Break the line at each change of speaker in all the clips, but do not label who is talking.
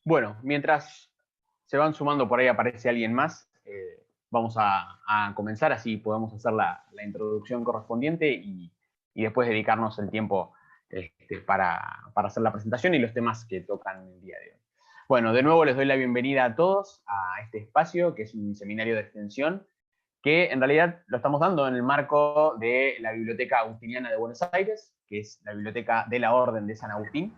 Bueno, mientras se van sumando, por ahí aparece alguien más, vamos a comenzar, así podemos hacer la introducción correspondiente y después dedicarnos el tiempo para hacer la presentación y los temas que tocan el día de hoy. Bueno, de nuevo les doy la bienvenida a todos a este espacio, que es un seminario de extensión, que en realidad lo estamos dando en el marco de la Biblioteca Agustiniana de Buenos Aires, que es la biblioteca de la Orden de San Agustín,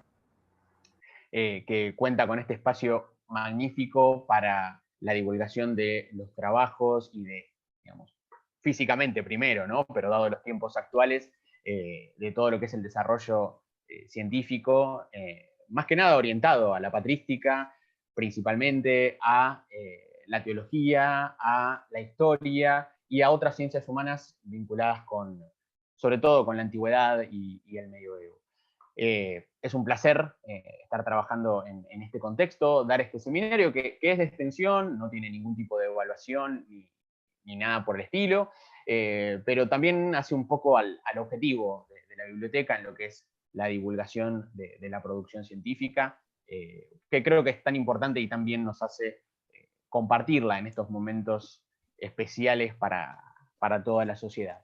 que cuenta con este espacio magnífico para la divulgación de los trabajos y de, digamos, físicamente primero, ¿no? Pero dado los tiempos actuales, de todo lo que es el desarrollo científico, más que nada orientado a la patrística, principalmente a la teología, a la historia y a otras ciencias humanas vinculadas con, sobre todo con la antigüedad y el medioevo. Es un placer estar trabajando en este contexto, dar este seminario que es de extensión, no tiene ningún tipo de evaluación ni nada por el estilo, pero también hace un poco al objetivo de la biblioteca en lo que es la divulgación de la producción científica, que creo que es tan importante y también nos hace compartirla en estos momentos especiales para toda la sociedad.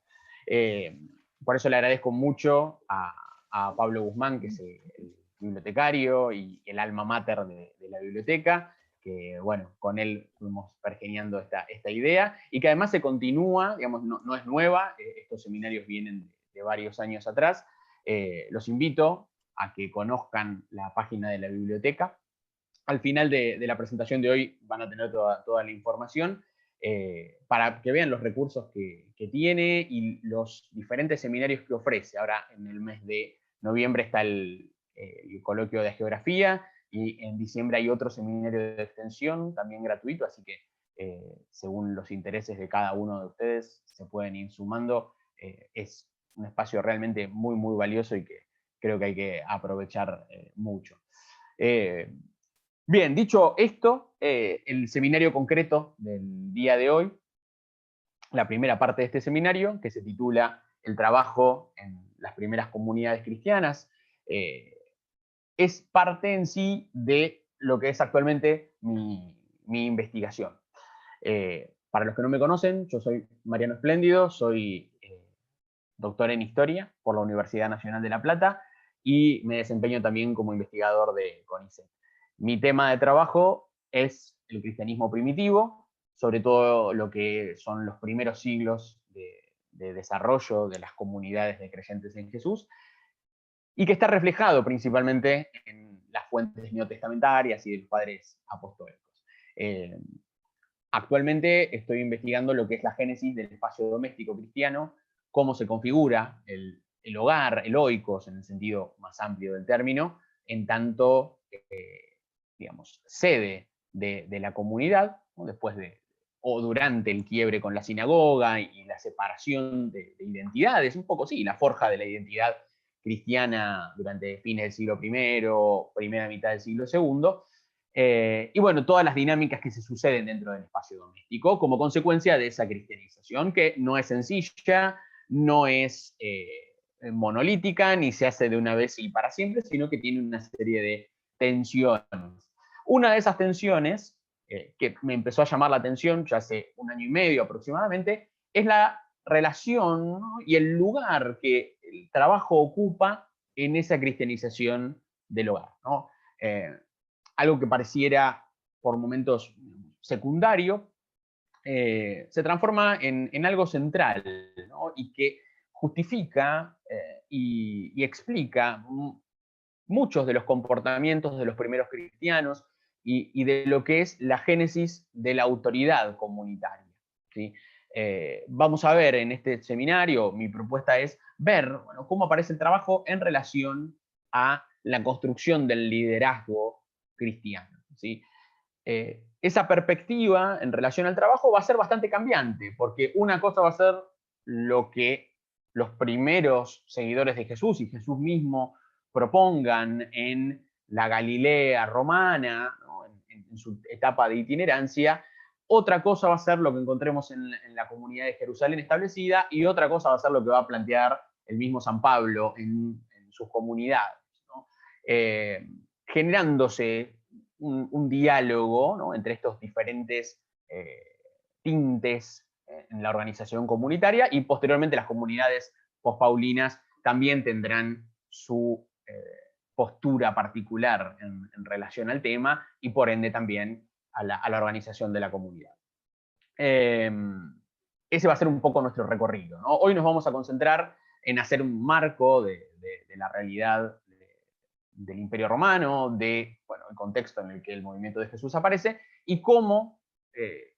Por eso le agradezco mucho a Pablo Guzmán, que es el bibliotecario y el alma mater de la biblioteca, que bueno, con él fuimos pergeñando esta idea, y que además se continúa, digamos, no es nueva, estos seminarios vienen de varios años atrás. Los invito a que conozcan la página de la biblioteca. Al final de la presentación de hoy van a tener toda la información para que vean los recursos que tiene y los diferentes seminarios que ofrece. Ahora en el mes de noviembre está el coloquio de geografía y en diciembre hay otro seminario de extensión también gratuito, así que según los intereses de cada uno de ustedes se pueden ir sumando. Es un espacio realmente muy, muy valioso y que creo que hay que aprovechar mucho. Bien, dicho esto, el seminario concreto del día de hoy, la primera parte de este seminario, que se titula El trabajo en las primeras comunidades cristianas, es parte en sí de lo que es actualmente mi investigación. Para los que no me conocen, yo soy Mariano Espléndido, soy doctor en Historia por la Universidad Nacional de La Plata y me desempeño también como investigador de CONICET. Mi tema de trabajo es el cristianismo primitivo, sobre todo lo que son los primeros siglos de desarrollo de las comunidades de creyentes en Jesús, y que está reflejado principalmente en las fuentes neotestamentarias y de los padres apostólicos. Actualmente estoy investigando lo que es la génesis del espacio doméstico cristiano, cómo se configura el hogar, el oikos, en el sentido más amplio del término, en tanto, digamos, sede de la comunidad, ¿no? Después o durante el quiebre con la sinagoga y la separación de identidades, un poco sí, la forja de la identidad cristiana durante fines del siglo I, primera mitad del siglo II, y bueno, todas las dinámicas que se suceden dentro del espacio doméstico como consecuencia de esa cristianización, que no es sencilla, no es monolítica, ni se hace de una vez y para siempre, sino que tiene una serie de tensiones. Una de esas tensiones, que me empezó a llamar la atención ya hace un año y medio aproximadamente, es la relación, ¿no? Y el lugar que el trabajo ocupa en esa cristianización del hogar, ¿no? Algo que pareciera por momentos secundario, se transforma en algo central, ¿no? Y que justifica y explica muchos de los comportamientos de los primeros cristianos y de lo que es la génesis de la autoridad comunitaria, ¿sí? Vamos a ver en este seminario, mi propuesta es ver, bueno, cómo aparece el trabajo en relación a la construcción del liderazgo cristiano, ¿sí? Esa perspectiva en relación al trabajo va a ser bastante cambiante, porque una cosa va a ser lo que los primeros seguidores de Jesús y Jesús mismo propongan en la Galilea romana, ¿no? en su etapa de itinerancia, otra cosa va a ser lo que encontremos en la comunidad de Jerusalén establecida, y otra cosa va a ser lo que va a plantear el mismo San Pablo en sus comunidades, ¿no? Generándose un diálogo, ¿no?, entre estos diferentes tintes en la organización comunitaria, y posteriormente las comunidades pospaulinas también tendrán su postura particular en relación al tema, y por ende también a la organización de la comunidad. Ese va a ser un poco nuestro recorrido, ¿no? Hoy nos vamos a concentrar en hacer un marco de la realidad del Imperio Romano, de, bueno, el contexto en el que el movimiento de Jesús aparece, y cómo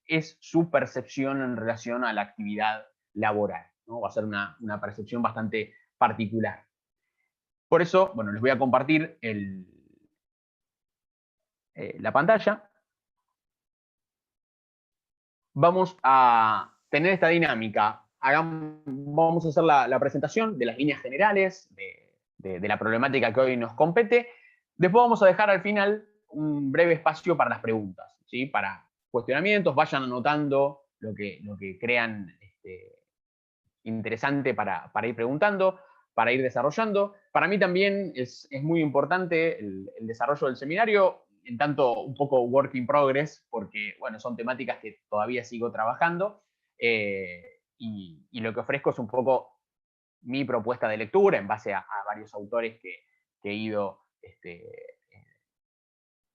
es su percepción en relación a la actividad laboral, ¿no? Va a ser una percepción bastante particular. Por eso, bueno, les voy a compartir la pantalla. Vamos a tener esta dinámica. Vamos a hacer la presentación de las líneas generales de la problemática que hoy nos compete. Después vamos a dejar al final un breve espacio para las preguntas, ¿sí? Para cuestionamientos. Vayan anotando lo que crean interesante para ir preguntando, para ir desarrollando. Para mí también es muy importante el desarrollo del seminario, en tanto un poco work in progress, porque, bueno, son temáticas que todavía sigo trabajando, y lo que ofrezco es un poco mi propuesta de lectura en base a varios autores que he ido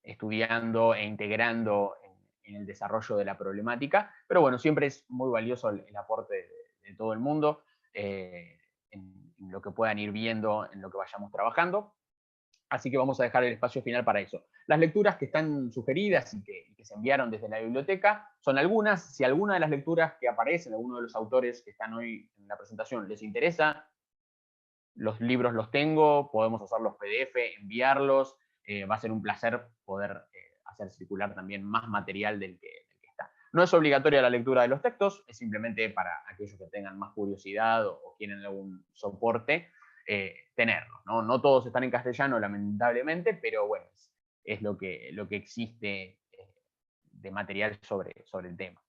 estudiando e integrando en el desarrollo de la problemática. Pero bueno, siempre es muy valioso el aporte de todo el mundo en lo que puedan ir viendo, en lo que vayamos trabajando. Así que vamos a dejar el espacio final para eso. Las lecturas que están sugeridas y que se enviaron desde la biblioteca son algunas. Si alguna de las lecturas que aparecen, alguno de los autores que están hoy en la presentación les interesa, los libros los tengo, podemos hacer los PDF, enviarlos. Va a ser un placer poder hacer circular también más material del que está. No es obligatoria la lectura de los textos, es simplemente para aquellos que tengan más curiosidad o quieren algún soporte, tenerlos, ¿no? No todos están en castellano, lamentablemente, pero bueno, es lo que existe de material sobre el tema.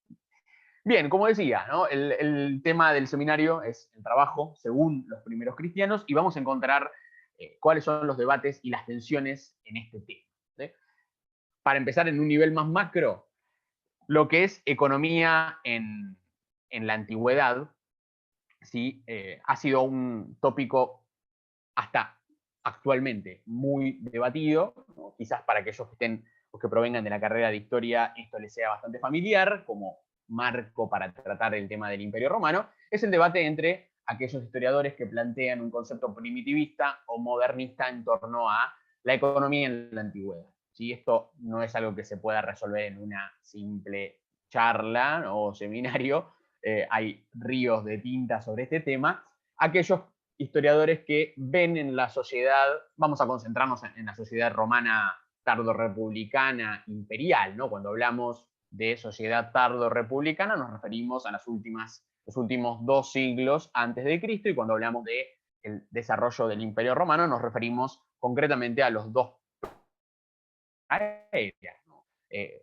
Bien, como decía, ¿no?, el tema del seminario es el trabajo según los primeros cristianos, y vamos a encontrar cuáles son los debates y las tensiones en este tema, ¿sí? Para empezar, en un nivel más macro, lo que es economía en la antigüedad, ¿sí? Ha sido un tópico hasta actualmente muy debatido, ¿no? Quizás para aquellos que estén o que provengan de la carrera de historia esto les sea bastante familiar como marco para tratar el tema del Imperio Romano. Es el debate entre aquellos historiadores que plantean un concepto primitivista o modernista en torno a la economía en la antigüedad, ¿sí? Esto no es algo que se pueda resolver en una simple charla, ¿no?, o seminario. Hay ríos de tinta sobre este tema. Aquellos historiadores que ven en la sociedad, vamos a concentrarnos en la sociedad romana tardo-republicana imperial, ¿no? Cuando hablamos de sociedad tardo-republicana nos referimos a los últimos 2 siglos antes de Cristo, y cuando hablamos del desarrollo del Imperio Romano nos referimos concretamente a los 2 aéreas, ¿no?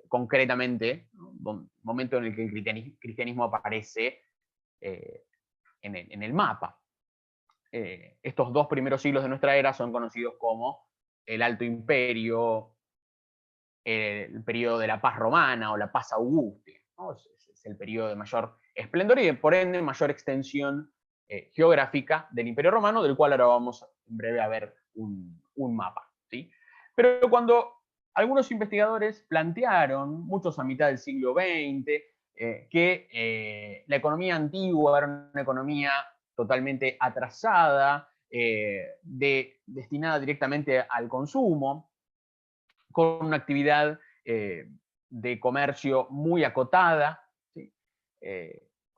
Concretamente, ¿no?, momento en el que el cristianismo aparece en el mapa. Estos 2 primeros siglos de nuestra era son conocidos como el Alto Imperio, el periodo de la paz romana o la paz augustia, ¿no? Es el periodo de mayor esplendor y por ende mayor extensión geográfica del Imperio Romano, del cual ahora vamos en breve a ver un mapa, ¿sí? Pero cuando algunos investigadores plantearon, muchos a mitad del siglo XX, que la economía antigua era una economía totalmente atrasada, destinada directamente al consumo, con una actividad de comercio muy acotada, ¿sí?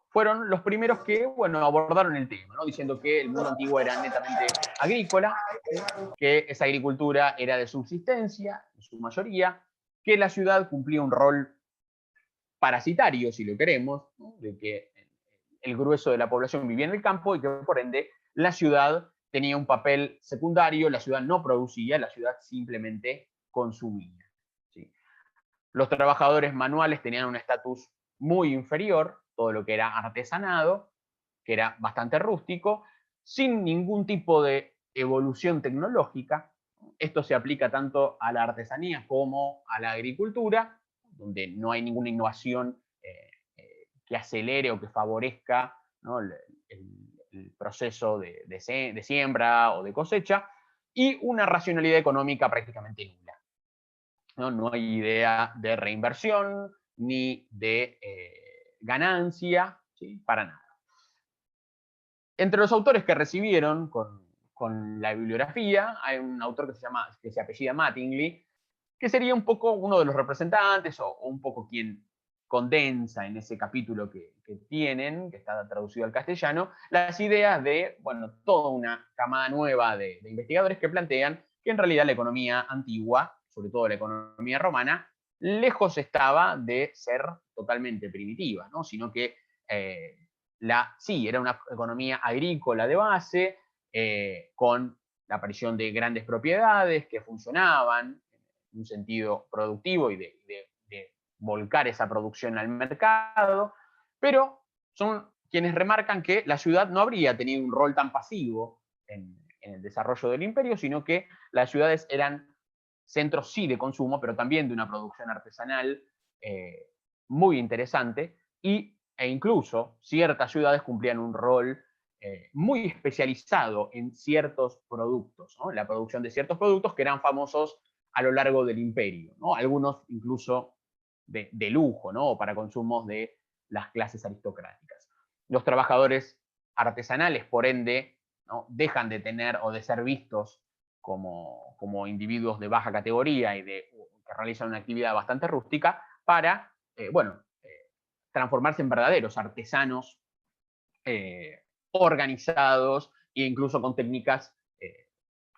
Fueron los primeros que, bueno, abordaron el tema, ¿no?, diciendo que el mundo antiguo era netamente agrícola, ¿sí?, que esa agricultura era de subsistencia, en su mayoría, que la ciudad cumplía un rol parasitario, si lo queremos, ¿no?, de que el grueso de la población vivía en el campo y que por ende la ciudad tenía un papel secundario, la ciudad no producía, la ciudad simplemente consumía, ¿sí? Los trabajadores manuales tenían un estatus muy inferior, todo lo que era artesanado, que era bastante rústico, sin ningún tipo de evolución tecnológica. Esto se aplica tanto a la artesanía como a la agricultura, donde no hay ninguna innovación que acelere o que favorezca, ¿no?, el proceso de siembra o de cosecha, y una racionalidad económica prácticamente nula. No hay idea de reinversión ni de ganancia, ¿sí?, para nada. Entre los autores que recibieron con la bibliografía, hay un autor que se apellida Mattingly, que sería un poco uno de los representantes o un poco quien condensa en ese capítulo que tienen, que está traducido al castellano, las ideas de, bueno, toda una camada nueva de investigadores que plantean que en realidad la economía antigua, sobre todo la economía romana, lejos estaba de ser totalmente primitiva, ¿no?, sino que sí, era una economía agrícola de base, con la aparición de grandes propiedades que funcionaban en un sentido productivo y de volcar esa producción al mercado, pero son quienes remarcan que la ciudad no habría tenido un rol tan pasivo en el desarrollo del imperio, sino que las ciudades eran centros sí de consumo, pero también de una producción artesanal muy interesante, e incluso ciertas ciudades cumplían un rol muy especializado en ciertos productos, ¿no?, la producción de ciertos productos que eran famosos a lo largo del imperio, ¿no?, algunos incluso de lujo, ¿no?, o para consumos de las clases aristocráticas. Los trabajadores artesanales, por ende, ¿no?, dejan de tener o de ser vistos como individuos de baja categoría y que realizan una actividad bastante rústica para, bueno, transformarse en verdaderos artesanos organizados e incluso con técnicas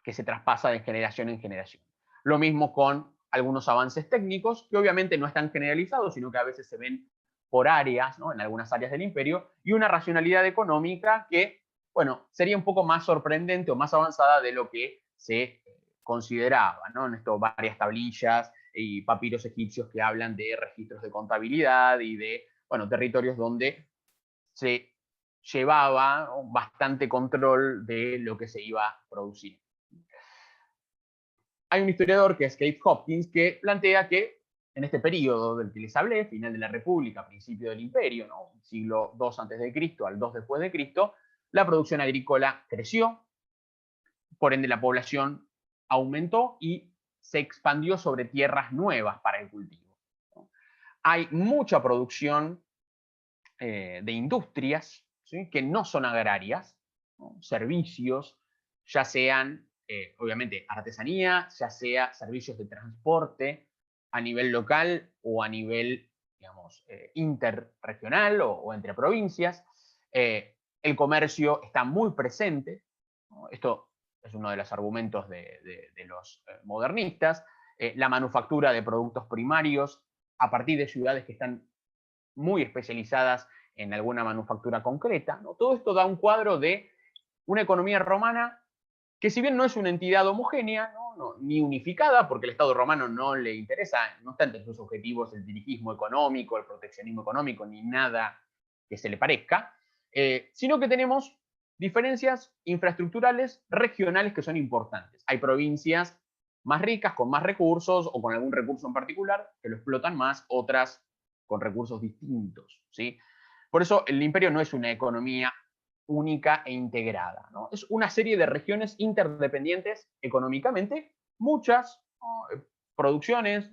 que se traspasan de generación en generación. Lo mismo con algunos avances técnicos que obviamente no están generalizados, sino que a veces se ven por áreas, ¿no?, en algunas áreas del imperio, y una racionalidad económica que, bueno, sería un poco más sorprendente o más avanzada de lo que se consideraba, ¿no? En esto, varias tablillas y papiros egipcios que hablan de registros de contabilidad y de, bueno, territorios donde se llevaba bastante control de lo que se iba a producir. Hay un historiador que es Keith Hopkins que plantea que en este periodo del que les hablé, final de la República, principio del Imperio, ¿no?, siglo II a.C. al 2 después de Cristo, la producción agrícola creció, por ende la población aumentó y se expandió sobre tierras nuevas para el cultivo, ¿no? Hay mucha producción de industrias, ¿sí?, que no son agrarias, ¿no?, servicios, ya sean, obviamente, artesanía, ya sea servicios de transporte a nivel local o a nivel, digamos, interregional o entre provincias. El comercio está muy presente, ¿no? Esto es uno de los argumentos de los modernistas. La manufactura de productos primarios a partir de ciudades que están muy especializadas en alguna manufactura concreta, ¿no? Todo esto da un cuadro de una economía romana que, si bien no es una entidad homogénea, ni unificada, porque el Estado romano no le interesa, no está entre sus objetivos el dirigismo económico, el proteccionismo económico, ni nada que se le parezca, sino que tenemos diferencias infraestructurales regionales que son importantes. Hay provincias más ricas, con más recursos o con algún recurso en particular, que lo explotan más, otras con recursos distintos, ¿sí? Por eso el imperio no es una economía única e integrada, ¿no? Es una serie de regiones interdependientes económicamente, muchas, ¿no?, producciones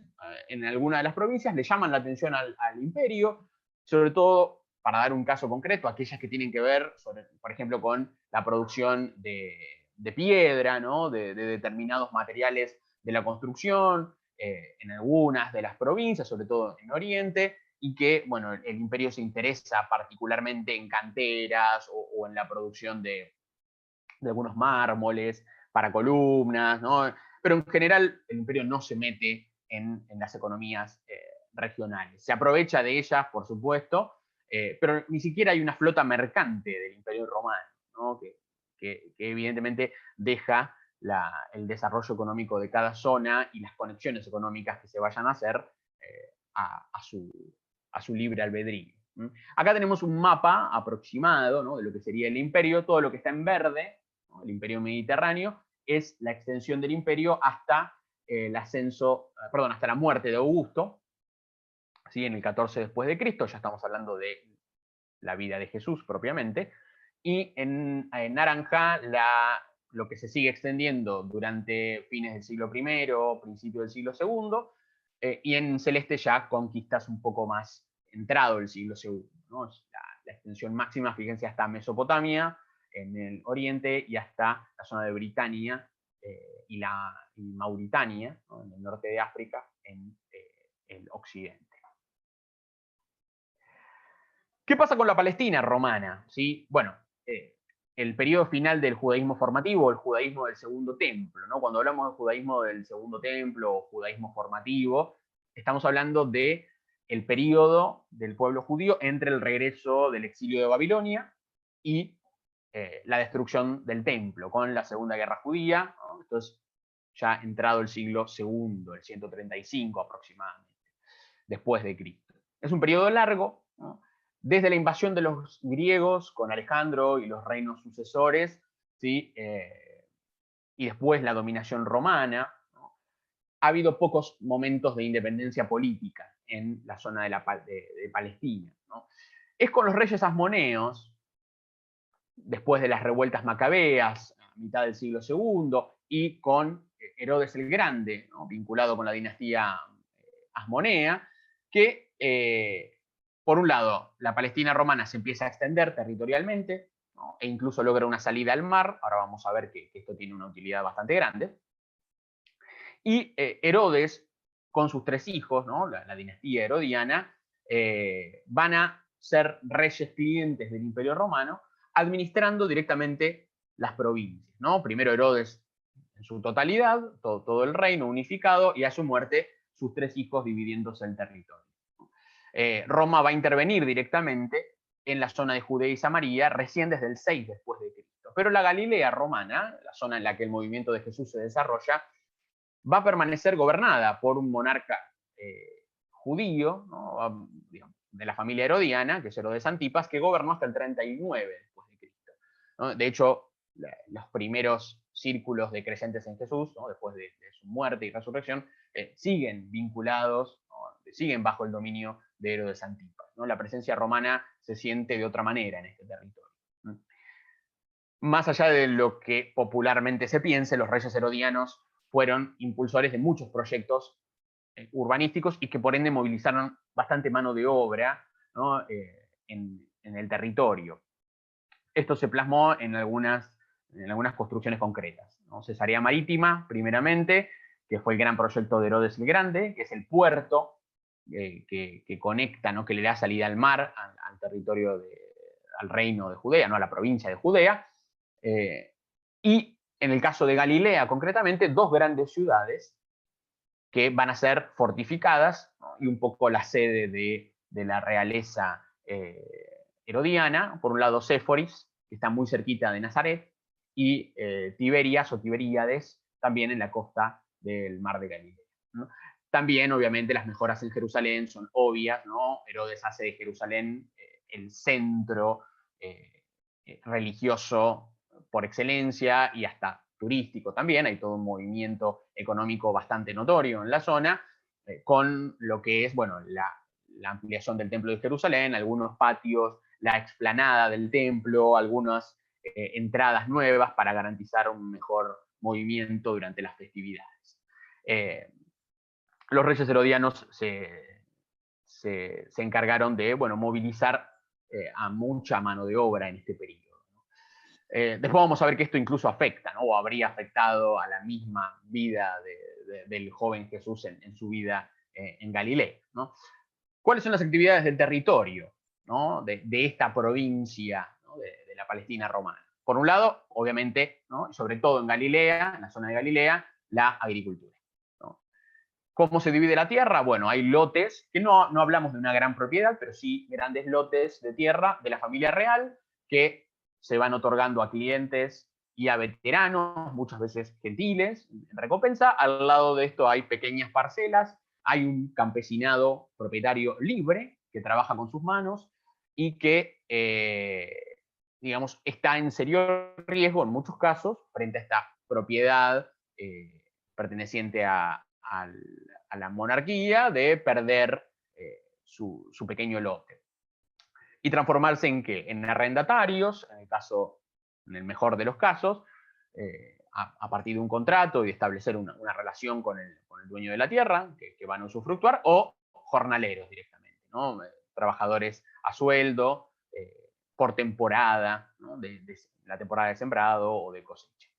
en alguna de las provincias le llaman la atención al imperio, sobre todo, para dar un caso concreto, aquellas que tienen que ver, por ejemplo, con la producción de piedra, ¿no?, de determinados materiales de la construcción, en algunas de las provincias, sobre todo en Oriente, y que, bueno, el imperio se interesa particularmente en canteras o en la producción de algunos mármoles para columnas, ¿no? Pero en general el imperio no se mete en las economías regionales. Se aprovecha de ellas, por supuesto, pero ni siquiera hay una flota mercante del imperio romano, ¿no?, que evidentemente deja el desarrollo económico de cada zona y las conexiones económicas que se vayan a hacer a su libre albedrío. Acá tenemos un mapa aproximado, ¿no?, de lo que sería el imperio. Todo lo que está en verde, ¿no?, el imperio mediterráneo, es la extensión del imperio hasta hasta la muerte de Augusto, ¿sí?, en el 14 después de Cristo. Ya estamos hablando de la vida de Jesús propiamente. Y en naranja, lo que se sigue extendiendo durante fines del siglo I, principio del siglo II, y en celeste ya conquistas un poco más entrado el siglo II, ¿no? La extensión máxima, fíjense, hasta Mesopotamia, en el oriente, y hasta la zona de Britania y Mauritania, ¿no?, en el norte de África, en el occidente. ¿Qué pasa con la Palestina romana? ¿Sí? Bueno, el periodo final del judaísmo formativo, el judaísmo del Segundo Templo, ¿no? Cuando hablamos de judaísmo del Segundo Templo o judaísmo formativo, estamos hablando de el periodo del pueblo judío entre el regreso del exilio de Babilonia y la destrucción del templo con la Segunda Guerra Judía, ¿no? Entonces, ya entrado el siglo II, el 135 aproximadamente, después de Cristo. Es un periodo largo, ¿no?, desde la invasión de los griegos con Alejandro y los reinos sucesores, ¿sí?, y después la dominación romana, ¿no?, ha habido pocos momentos de independencia política en la zona de Palestina, ¿no? Es con los reyes asmoneos, después de las revueltas macabeas, a mitad del siglo II, y con Herodes el Grande, ¿no?, vinculado con la dinastía asmonea, que por un lado, la Palestina romana se empieza a extender territorialmente, ¿no?, e incluso logra una salida al mar. Ahora vamos a ver que esto tiene una utilidad bastante grande. Y Herodes, con sus 3 hijos, ¿no?, la dinastía herodiana, van a ser reyes clientes del Imperio Romano, administrando directamente las provincias, ¿no? Primero Herodes en su totalidad, todo el reino unificado, y a su muerte sus 3 hijos dividiéndose el territorio. Roma va a intervenir directamente en la zona de Judea y Samaria recién desde el 6 después de Cristo. Pero la Galilea romana, la zona en la que el movimiento de Jesús se desarrolla, va a permanecer gobernada por un monarca judío, ¿no?, de la familia herodiana, que es Herodes Antipas, que gobernó hasta el 39 después de Cristo, ¿no? De hecho, los primeros círculos de creyentes en Jesús, ¿no?, después de su muerte y resurrección, siguen vinculados, ¿no?, siguen bajo el dominio de Herodes Antipas, ¿no? La presencia romana se siente de otra manera en este territorio. Más allá de lo que popularmente se piense, los reyes herodianos fueron impulsores de muchos proyectos urbanísticos y que por ende movilizaron bastante mano de obra, ¿no?, en el territorio. Esto se plasmó en algunas construcciones concretas, ¿no? Cesarea Marítima, primeramente, que fue el gran proyecto de Herodes el Grande, que es el puerto que conecta, ¿no?, que le da salida al mar, al territorio, al reino de Judea, ¿no?, a la provincia de Judea. Y en el caso de Galilea, concretamente, 2 grandes ciudades que van a ser fortificadas, ¿no?, y un poco la sede de la realeza herodiana. Por un lado, Séforis, que está muy cerquita de Nazaret, y Tiberias o Tiberíades, también en la costa del mar de Galilea, ¿no? También, obviamente, las mejoras en Jerusalén son obvias, ¿no? Herodes hace de Jerusalén el centro religioso por excelencia y hasta turístico también. Hay todo un movimiento económico bastante notorio en la zona, con lo que es, bueno, la ampliación del Templo de Jerusalén, algunos patios, la explanada del templo, algunas entradas nuevas para garantizar un mejor movimiento durante las festividades. Los reyes herodianos se encargaron de, bueno, movilizar a mucha mano de obra en este periodo. Después vamos a ver que esto incluso afecta, ¿no?, o habría afectado a la misma vida del joven Jesús en su vida en Galilea, ¿no? ¿Cuáles son las actividades del territorio, ¿no?, de esta provincia, ¿no?, de la Palestina romana? Por un lado, obviamente, ¿no?, sobre todo en Galilea, en la zona de Galilea, la agricultura, ¿no? ¿Cómo se divide la tierra? Bueno, hay lotes, que no hablamos de una gran propiedad, pero sí grandes lotes de tierra de la familia real, que se van otorgando a clientes y a veteranos, muchas veces gentiles, en recompensa. Al lado de esto hay pequeñas parcelas hay un campesinado propietario libre que trabaja con sus manos y que, digamos, está en serio riesgo en muchos casos frente a esta propiedad perteneciente a la monarquía de perder su pequeño lote y transformarse en qué? En arrendatarios, en el mejor de los casos, a partir de un contrato y de establecer una relación con el dueño de la tierra, que van a usufructuar, o jornaleros directamente, ¿no? Trabajadores a sueldo, por temporada, ¿no? de la temporada de sembrado o de cosecha.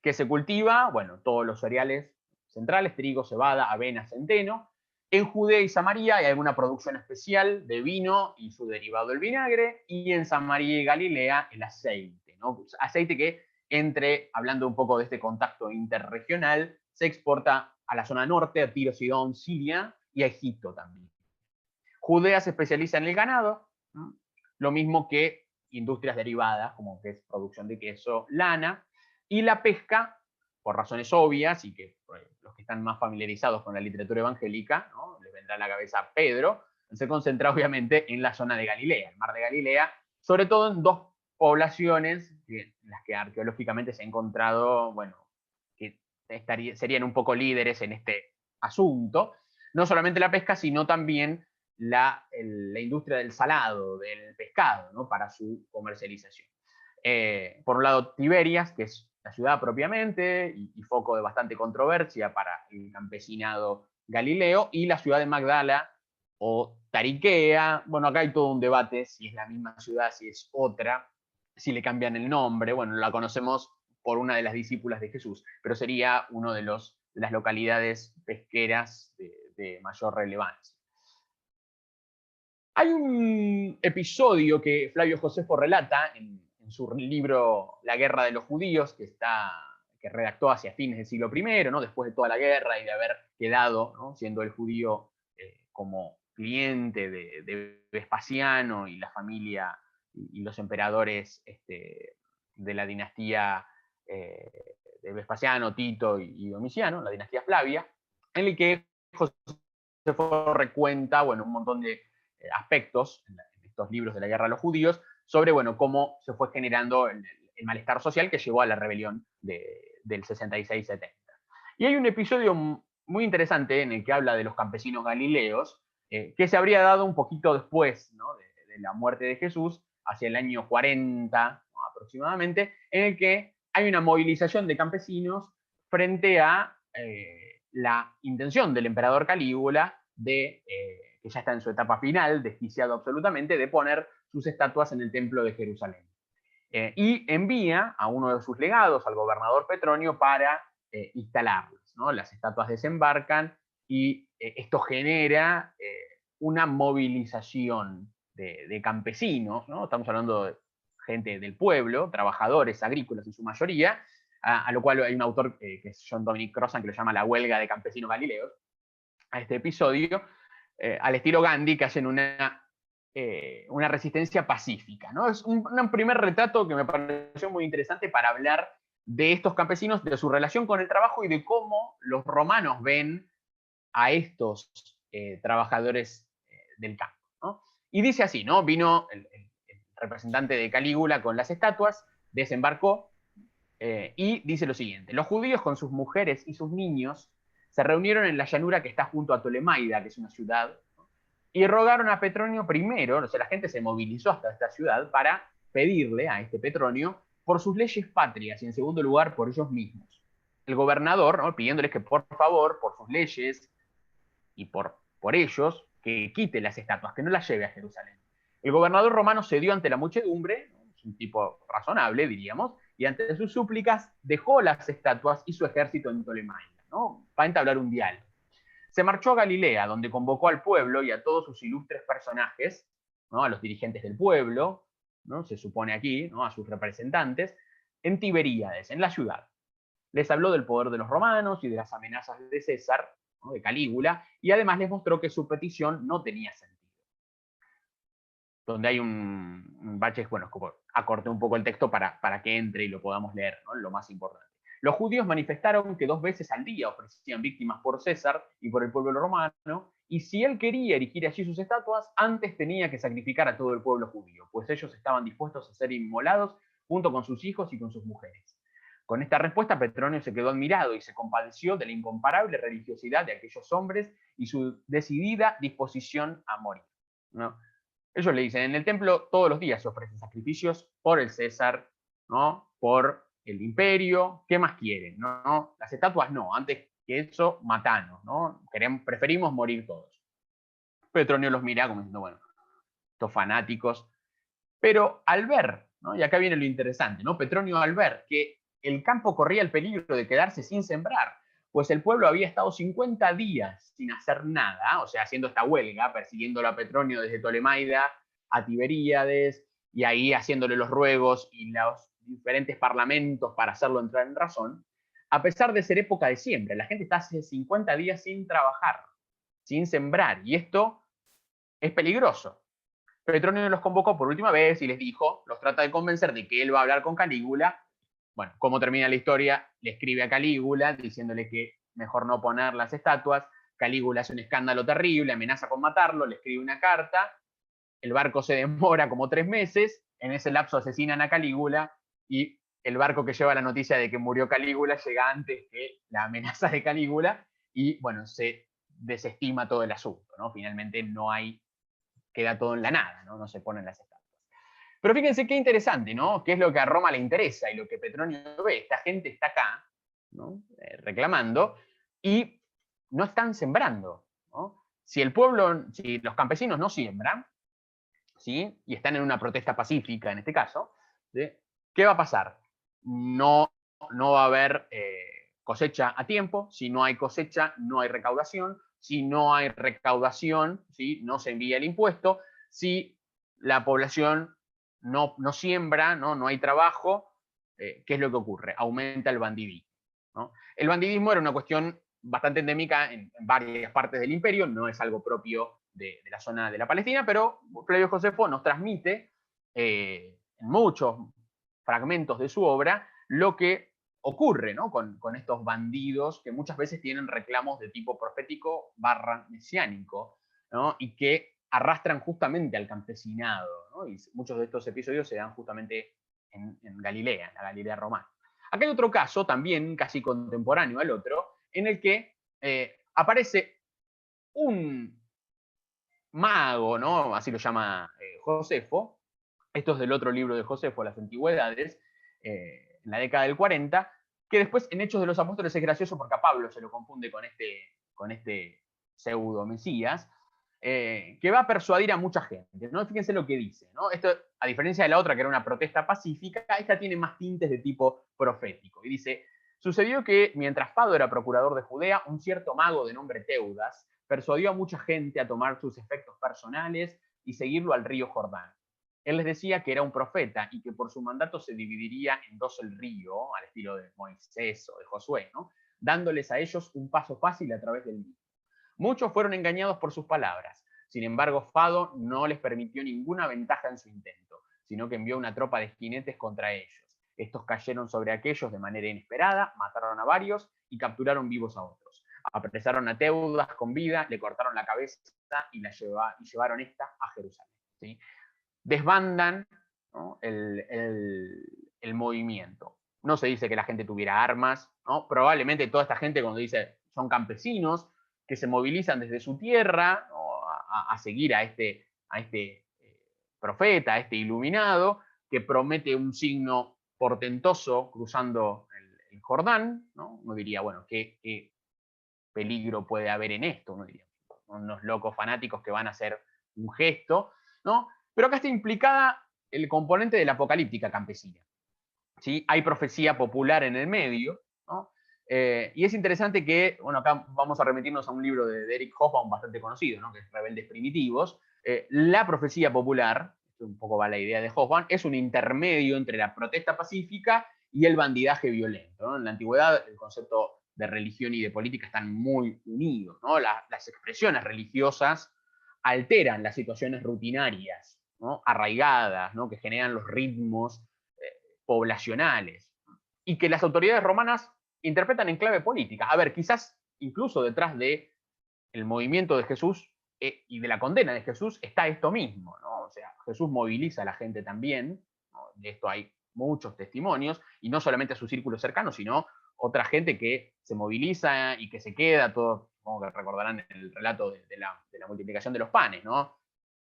¿Qué se cultiva? Bueno, todos los cereales centrales, trigo, cebada, avena, centeno. En Judea y Samaria hay alguna producción especial de vino y su derivado el vinagre, y en Samaria y Galilea el aceite, ¿no? Aceite que, hablando un poco de este contacto interregional, se exporta a la zona norte, a Tiro, Sidón, Siria y a Egipto también. Judea se especializa en el ganado, ¿no? Lo mismo que industrias derivadas, como que es producción de queso, lana, y la pesca, por razones obvias, y que los que están más familiarizados con la literatura evangélica, ¿no? Les vendrá a la cabeza Pedro, se concentra obviamente en la zona de Galilea, el mar de Galilea, sobre todo en dos poblaciones en las que arqueológicamente se ha encontrado, bueno, que serían un poco líderes en este asunto, no solamente la pesca, sino también la industria del salado, del pescado, ¿no? Para su comercialización. Por un lado, Tiberias, que es la ciudad propiamente y foco de bastante controversia para el campesinado galileo, y la ciudad de Magdala o Tariquea. Bueno, acá hay todo un debate si es la misma ciudad, si es otra, si le cambian el nombre. Bueno, la conocemos por una de las discípulas de Jesús, pero sería una de las localidades pesqueras de mayor relevancia. Hay un episodio que Flavio Josefo relata en su libro La guerra de los judíos, que redactó hacia fines del siglo I, ¿no? Después de toda la guerra y de haber quedado, ¿no? Siendo el judío como cliente de Vespasiano y la familia y los emperadores de la dinastía de Vespasiano, Tito y Domiciano, la dinastía Flavia, en el que Josefo recuenta, bueno, un montón de aspectos en estos libros de la guerra de los judíos sobre, bueno, cómo se fue generando el malestar social que llevó a la rebelión del 66-70. Y hay un episodio muy interesante en el que habla de los campesinos galileos, que se habría dado un poquito después, ¿no? de la muerte de Jesús, hacia el año 40, ¿no? Aproximadamente, en el que hay una movilización de campesinos frente a la intención del emperador Calígula de que ya está en su etapa final, desquiciado absolutamente, de poner sus estatuas en el templo de Jerusalén. Y envía a uno de sus legados, al gobernador Petronio, para instalarlas, ¿no? Las estatuas desembarcan y esto genera una movilización de campesinos, ¿no? Estamos hablando de gente del pueblo, trabajadores agrícolas en su mayoría, a lo cual hay un autor que es John Dominic Crossan, que lo llama La huelga de campesinos galileos, a este episodio, al estilo Gandhi, que hacen una resistencia pacífica, ¿no? Es un primer retrato que me pareció muy interesante para hablar de estos campesinos, de su relación con el trabajo y de cómo los romanos ven a estos trabajadores del campo, ¿no? Y dice así, ¿no? Vino el representante de Calígula con las estatuas, desembarcó y dice lo siguiente: los judíos con sus mujeres y sus niños se reunieron en la llanura que está junto a Ptolemaida, que es una ciudad, y rogaron a Petronio primero, o sea, la gente se movilizó hasta esta ciudad para pedirle a este Petronio por sus leyes patrias y en segundo lugar por ellos mismos. El gobernador, ¿no? Pidiéndoles que por favor, por sus leyes y por ellos, que quite las estatuas, que no las lleve a Jerusalén. El gobernador romano cedió ante la muchedumbre, ¿no? Es un tipo razonable, diríamos, y ante sus súplicas dejó las estatuas y su ejército en Ptolemaida, ¿no? Para entablar un diálogo. Se marchó a Galilea, donde convocó al pueblo y a todos sus ilustres personajes, ¿no? A los dirigentes del pueblo, ¿no? Se supone aquí, ¿no? A sus representantes, en Tiberíades, en la ciudad. Les habló del poder de los romanos y de las amenazas de César, ¿no? De Calígula, y además les mostró que su petición no tenía sentido. Donde hay un bache, bueno, como acorté un poco el texto para que entre y lo podamos leer, ¿no? Lo más importante. Los judíos manifestaron que 2 veces al día ofrecían víctimas por César y por el pueblo romano, y si él quería erigir allí sus estatuas, antes tenía que sacrificar a todo el pueblo judío, pues ellos estaban dispuestos a ser inmolados junto con sus hijos y con sus mujeres. Con esta respuesta, Petronio se quedó admirado y se compadeció de la incomparable religiosidad de aquellos hombres y su decidida disposición a morir, ¿no? Ellos le dicen, en el templo todos los días se ofrecen sacrificios por el César, ¿no? Por el imperio, ¿qué más quieren? ¿No? Las estatuas no, antes que eso, matanos, ¿no? Preferimos morir todos. Petronio los mira como diciendo, bueno, estos fanáticos. Pero al ver, ¿no? Y acá viene lo interesante, ¿no? Petronio al ver que el campo corría el peligro de quedarse sin sembrar, pues el pueblo había estado 50 días sin hacer nada, o sea, haciendo esta huelga, persiguiéndolo a Petronio desde Tolemaida a Tiberíades, y ahí haciéndole los ruegos y los diferentes parlamentos para hacerlo entrar en razón, a pesar de ser época de siembra. La gente está hace 50 días sin trabajar, sin sembrar, y esto es peligroso. Petronio los convocó por última vez y les dijo, los trata de convencer de que él va a hablar con Calígula. Bueno, ¿cómo termina la historia? Le escribe a Calígula diciéndole que mejor no poner las estatuas. Calígula hace un escándalo terrible, amenaza con matarlo, le escribe una carta. El barco se demora como 3 meses. En ese lapso asesinan a Calígula y el barco que lleva la noticia de que murió Calígula llega antes que la amenaza de Calígula y, bueno, se desestima todo el asunto, ¿no? Finalmente no hay, queda todo en la nada, ¿no? No se ponen las estatuas. Pero fíjense qué interesante, ¿no? Qué es lo que a Roma le interesa y lo que Petronio ve. Esta gente está acá, ¿no? Reclamando y no están sembrando, ¿no? Si el pueblo, si los campesinos no siembran, ¿sí? Y están en una protesta pacífica en este caso, ¿sí? ¿Qué va a pasar? No va a haber cosecha a tiempo. Si no hay cosecha, no hay recaudación. Si no hay recaudación, ¿sí? No se envía el impuesto. Si la población no siembra, no hay trabajo, ¿qué es lo que ocurre? Aumenta el bandidismo, ¿no? El bandidismo era una cuestión bastante endémica en varias partes del imperio, no es algo propio de la zona de la Palestina, pero Flavio Josefo nos transmite en muchos fragmentos de su obra lo que ocurre, ¿no? con estos bandidos que muchas veces tienen reclamos de tipo profético / mesiánico, ¿no? Y que arrastran justamente al campesinado, ¿no? Y muchos de estos episodios se dan justamente en Galilea, en la Galilea romana. Acá hay otro caso, también casi contemporáneo al otro, en el que aparece un mago, ¿no? Así lo llama Josefo. Esto es del otro libro de Josefo, Las Antigüedades, en la década del 40, que después en Hechos de los Apóstoles es gracioso porque a Pablo se lo confunde con este pseudo Mesías, que va a persuadir a mucha gente, ¿no? Fíjense lo que dice, ¿no? Esto, a diferencia de la otra, que era una protesta pacífica, esta tiene más tintes de tipo profético. Y dice, sucedió que mientras Fado era procurador de Judea, un cierto mago de nombre Teudas persuadió a mucha gente a tomar sus efectos personales y seguirlo al río Jordán. Él les decía que era un profeta y que por su mandato se dividiría en 2 el río, al estilo de Moisés o de Josué, ¿no? Dándoles a ellos un paso fácil a través del mismo. Muchos fueron engañados por sus palabras. Sin embargo, Fado no les permitió ninguna ventaja en su intento, sino que envió una tropa de jinetes contra ellos. Estos cayeron sobre aquellos de manera inesperada, mataron a varios y capturaron vivos a otros. Apresaron a Teudas con vida, le cortaron la cabeza y llevaron esta a Jerusalén, ¿sí? Desbandan, ¿no? el movimiento. No se dice que la gente tuviera armas, ¿no? Probablemente toda esta gente, cuando dice son campesinos, que se movilizan desde su tierra, ¿no? a seguir a este profeta, a este iluminado, que promete un signo portentoso cruzando el Jordán, ¿no? Uno diría, bueno, ¿qué peligro puede haber en esto? Uno diría, unos locos fanáticos que van a hacer un gesto, ¿no? Pero acá está implicada el componente de la apocalíptica campesina, ¿sí? Hay profecía popular en el medio, ¿no? Y es interesante que, bueno, acá vamos a remitirnos a un libro de Eric Hobsbawm bastante conocido, ¿no? Que es Rebeldes Primitivos. La profecía popular, esto un poco va la idea de Hobsbawm, es un intermedio entre la protesta pacífica y el bandidaje violento, ¿no? En la antigüedad el concepto de religión y de política están muy unidos, ¿no? Las expresiones religiosas alteran las situaciones rutinarias, ¿no? Arraigadas, ¿no? Que generan los ritmos poblacionales. y que las autoridades romanas interpretan en clave política. A ver, quizás incluso detrás del movimiento de Jesús y de la condena de Jesús está esto mismo, ¿no? O sea, Jesús moviliza a la gente también, ¿no? De esto hay muchos testimonios, y no solamente a su círculo cercano, sino otra gente que se moviliza y que se queda, todos, como que recordarán el relato de la multiplicación de los panes, ¿no?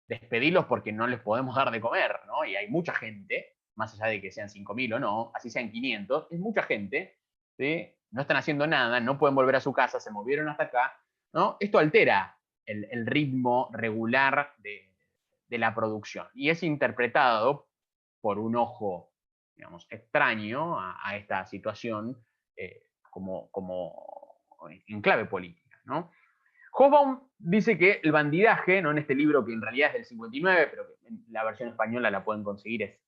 Despedirlos porque no les podemos dar de comer, ¿no? Y hay mucha gente, más allá de que sean 5.000 o no, así sean 500, es mucha gente, ¿sí? No están haciendo nada, no pueden volver a su casa, se movieron hasta acá, ¿no? Esto altera el ritmo regular de la producción y es interpretado por un ojo, digamos, extraño a esta situación como en clave política, ¿no? Hobsbawm dice que el bandidaje, no en este libro que en realidad es del 59, pero que en la versión española la pueden conseguir, es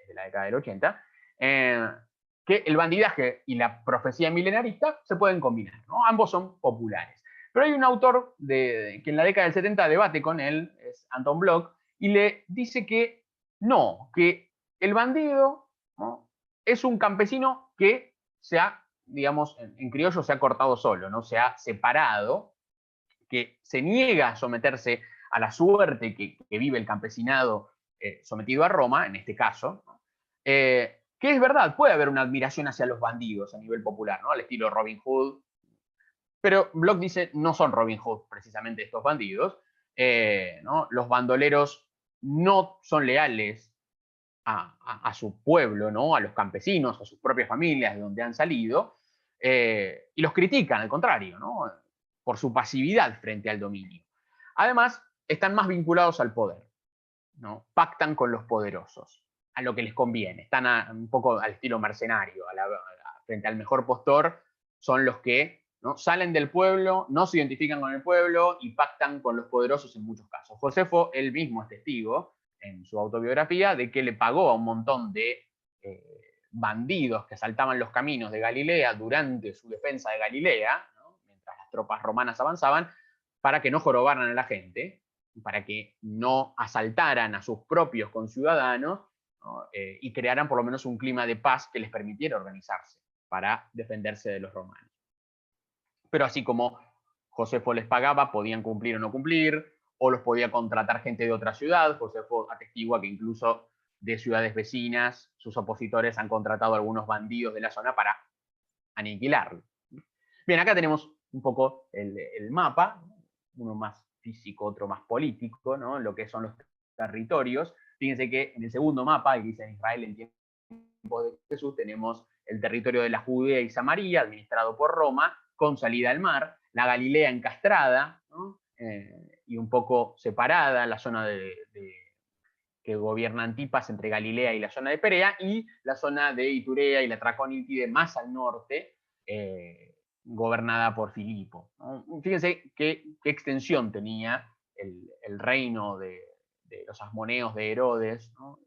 de la década del 80, que el bandidaje y la profecía milenarista se pueden combinar, ¿no? Ambos son populares. Pero hay un autor que en la década del 70 debate con él, es Anton Bloch, y le dice que no, que el bandido, ¿no?, es un campesino que se ha, digamos, en criollo se ha cortado solo, ¿no? Se ha separado, que se niega a someterse a la suerte que vive el campesinado sometido a Roma, en este caso, que es verdad, puede haber una admiración hacia los bandidos a nivel popular, ¿no? Al estilo Robin Hood, pero Bloch dice, no son Robin Hood precisamente estos bandidos, ¿no? Los bandoleros no son leales a su pueblo, ¿no? A los campesinos, a sus propias familias de donde han salido, y los critican, al contrario, ¿no? Por su pasividad frente al dominio. Además, están más vinculados al poder, ¿no? Pactan con los poderosos, a lo que les conviene. Están un poco al estilo mercenario, frente al mejor postor, son los que, ¿no?, salen del pueblo, no se identifican con el pueblo y pactan con los poderosos en muchos casos. Josefo, él mismo es testigo, en su autobiografía, de que le pagó a un montón de bandidos que asaltaban los caminos de Galilea durante su defensa de Galilea, ¿no?, mientras las tropas romanas avanzaban, para que no jorobaran a la gente, para que no asaltaran a sus propios conciudadanos, ¿no?, y crearan por lo menos un clima de paz que les permitiera organizarse para defenderse de los romanos. Pero así como Josefo les pagaba, podían cumplir o no cumplir, o los podía contratar gente de otra ciudad. Josefo atestigua que incluso de ciudades vecinas, sus opositores han contratado a algunos bandidos de la zona para aniquilarlo. Bien, acá tenemos un poco el mapa, uno más físico, otro más político, ¿no? Lo que son los territorios. Fíjense que en el segundo mapa, que dice en Israel en tiempo de Jesús, tenemos el territorio de la Judea y Samaria, administrado por Roma, con salida al mar, la Galilea encastrada, ¿no?, y un poco separada, la zona que gobierna Antipas entre Galilea y la zona de Perea, y la zona de Iturea y la Traconítide más al norte, gobernada por Filipo, ¿no? Fíjense qué extensión tenía el reino de los asmoneos de Herodes, ¿no?,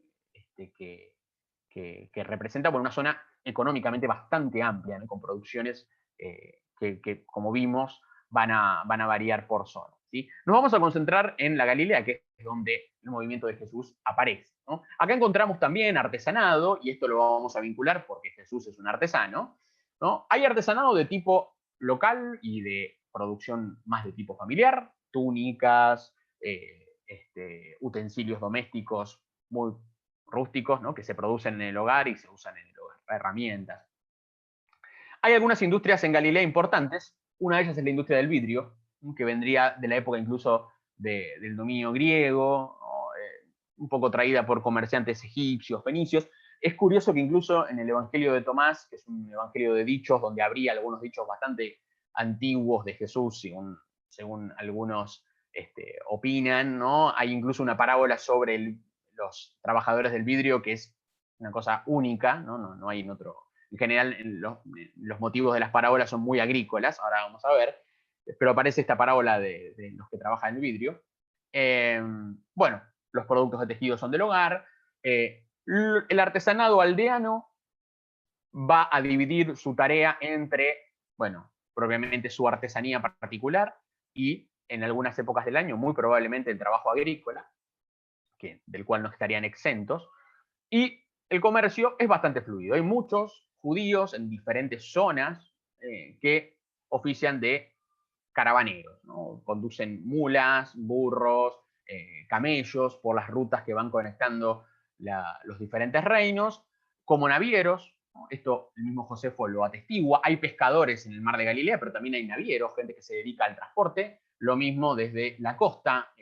que representa por una zona económicamente bastante amplia, ¿no?, con producciones que, como vimos, van a variar por zona, ¿sí? Nos vamos a concentrar en la Galilea, que es donde el movimiento de Jesús aparece, ¿no? Acá encontramos también artesanado, y esto lo vamos a vincular porque Jesús es un artesano, ¿no? Hay artesanado de tipo local y de producción más de tipo familiar, túnicas, utensilios domésticos muy rústicos, ¿no?, que se producen en el hogar y se usan en el hogar, herramientas. Hay algunas industrias en Galilea importantes. Una de ellas es la industria del vidrio, que vendría de la época incluso del dominio griego, un poco traída por comerciantes egipcios, fenicios. Es curioso que incluso en el Evangelio de Tomás, que es un evangelio de dichos, donde habría algunos dichos bastante antiguos de Jesús, según algunos opinan, ¿no?, hay incluso una parábola sobre los trabajadores del vidrio, que es una cosa única, no hay en otro. En general, los motivos de las parábolas son muy agrícolas, ahora vamos a ver, pero aparece esta parábola de los que trabajan en el vidrio. Bueno, los productos de tejido son del hogar. El artesanado aldeano va a dividir su tarea entre, bueno, propiamente su artesanía particular y en algunas épocas del año, muy probablemente el trabajo agrícola, del cual no estarían exentos, y el comercio es bastante fluido. Hay muchos judíos en diferentes zonas que ofician de caravaneros, ¿no? Conducen mulas, burros, camellos por las rutas que van conectando los diferentes reinos, como navieros, ¿no? Esto el mismo Josefo lo atestigua. Hay pescadores en el mar de Galilea, pero también hay navieros, gente que se dedica al transporte, lo mismo desde la costa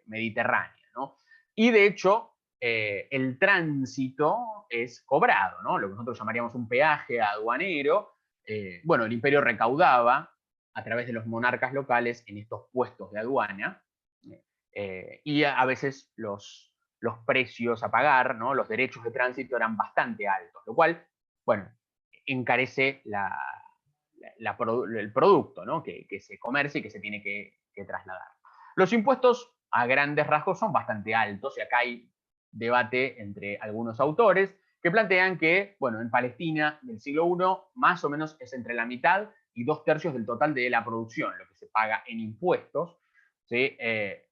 mediterránea, ¿no? Y de hecho, el tránsito es cobrado, ¿no? Lo que nosotros llamaríamos un peaje aduanero. Bueno, el imperio recaudaba a través de los monarcas locales en estos puestos de aduana, y a veces los precios a pagar, ¿no? Los derechos de tránsito eran bastante altos, lo cual, bueno, encarece el producto, ¿no? que se comercia y que se tiene que trasladar. Los impuestos a grandes rasgos son bastante altos y acá hay debate entre algunos autores que plantean que, bueno, en Palestina del siglo I más o menos es entre la mitad y 2/3 del total de la producción, lo que se paga en impuestos. ¿Sí?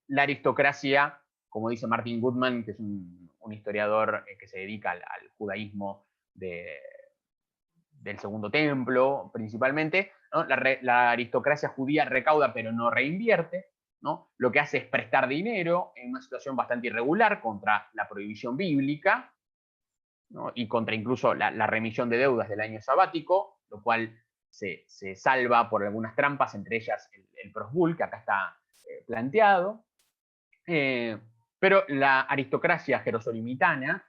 La aristocracia, como dice Martin Goodman, que es un historiador que se dedica al judaísmo del Segundo Templo, principalmente, ¿no? La aristocracia judía recauda pero no reinvierte, ¿no? Lo que hace es prestar dinero en una situación bastante irregular contra la prohibición bíblica, ¿no? Y contra incluso la remisión de deudas del año sabático, lo cual se salva por algunas trampas, entre ellas el prosbul, que acá está planteado. Pero la aristocracia jerosolimitana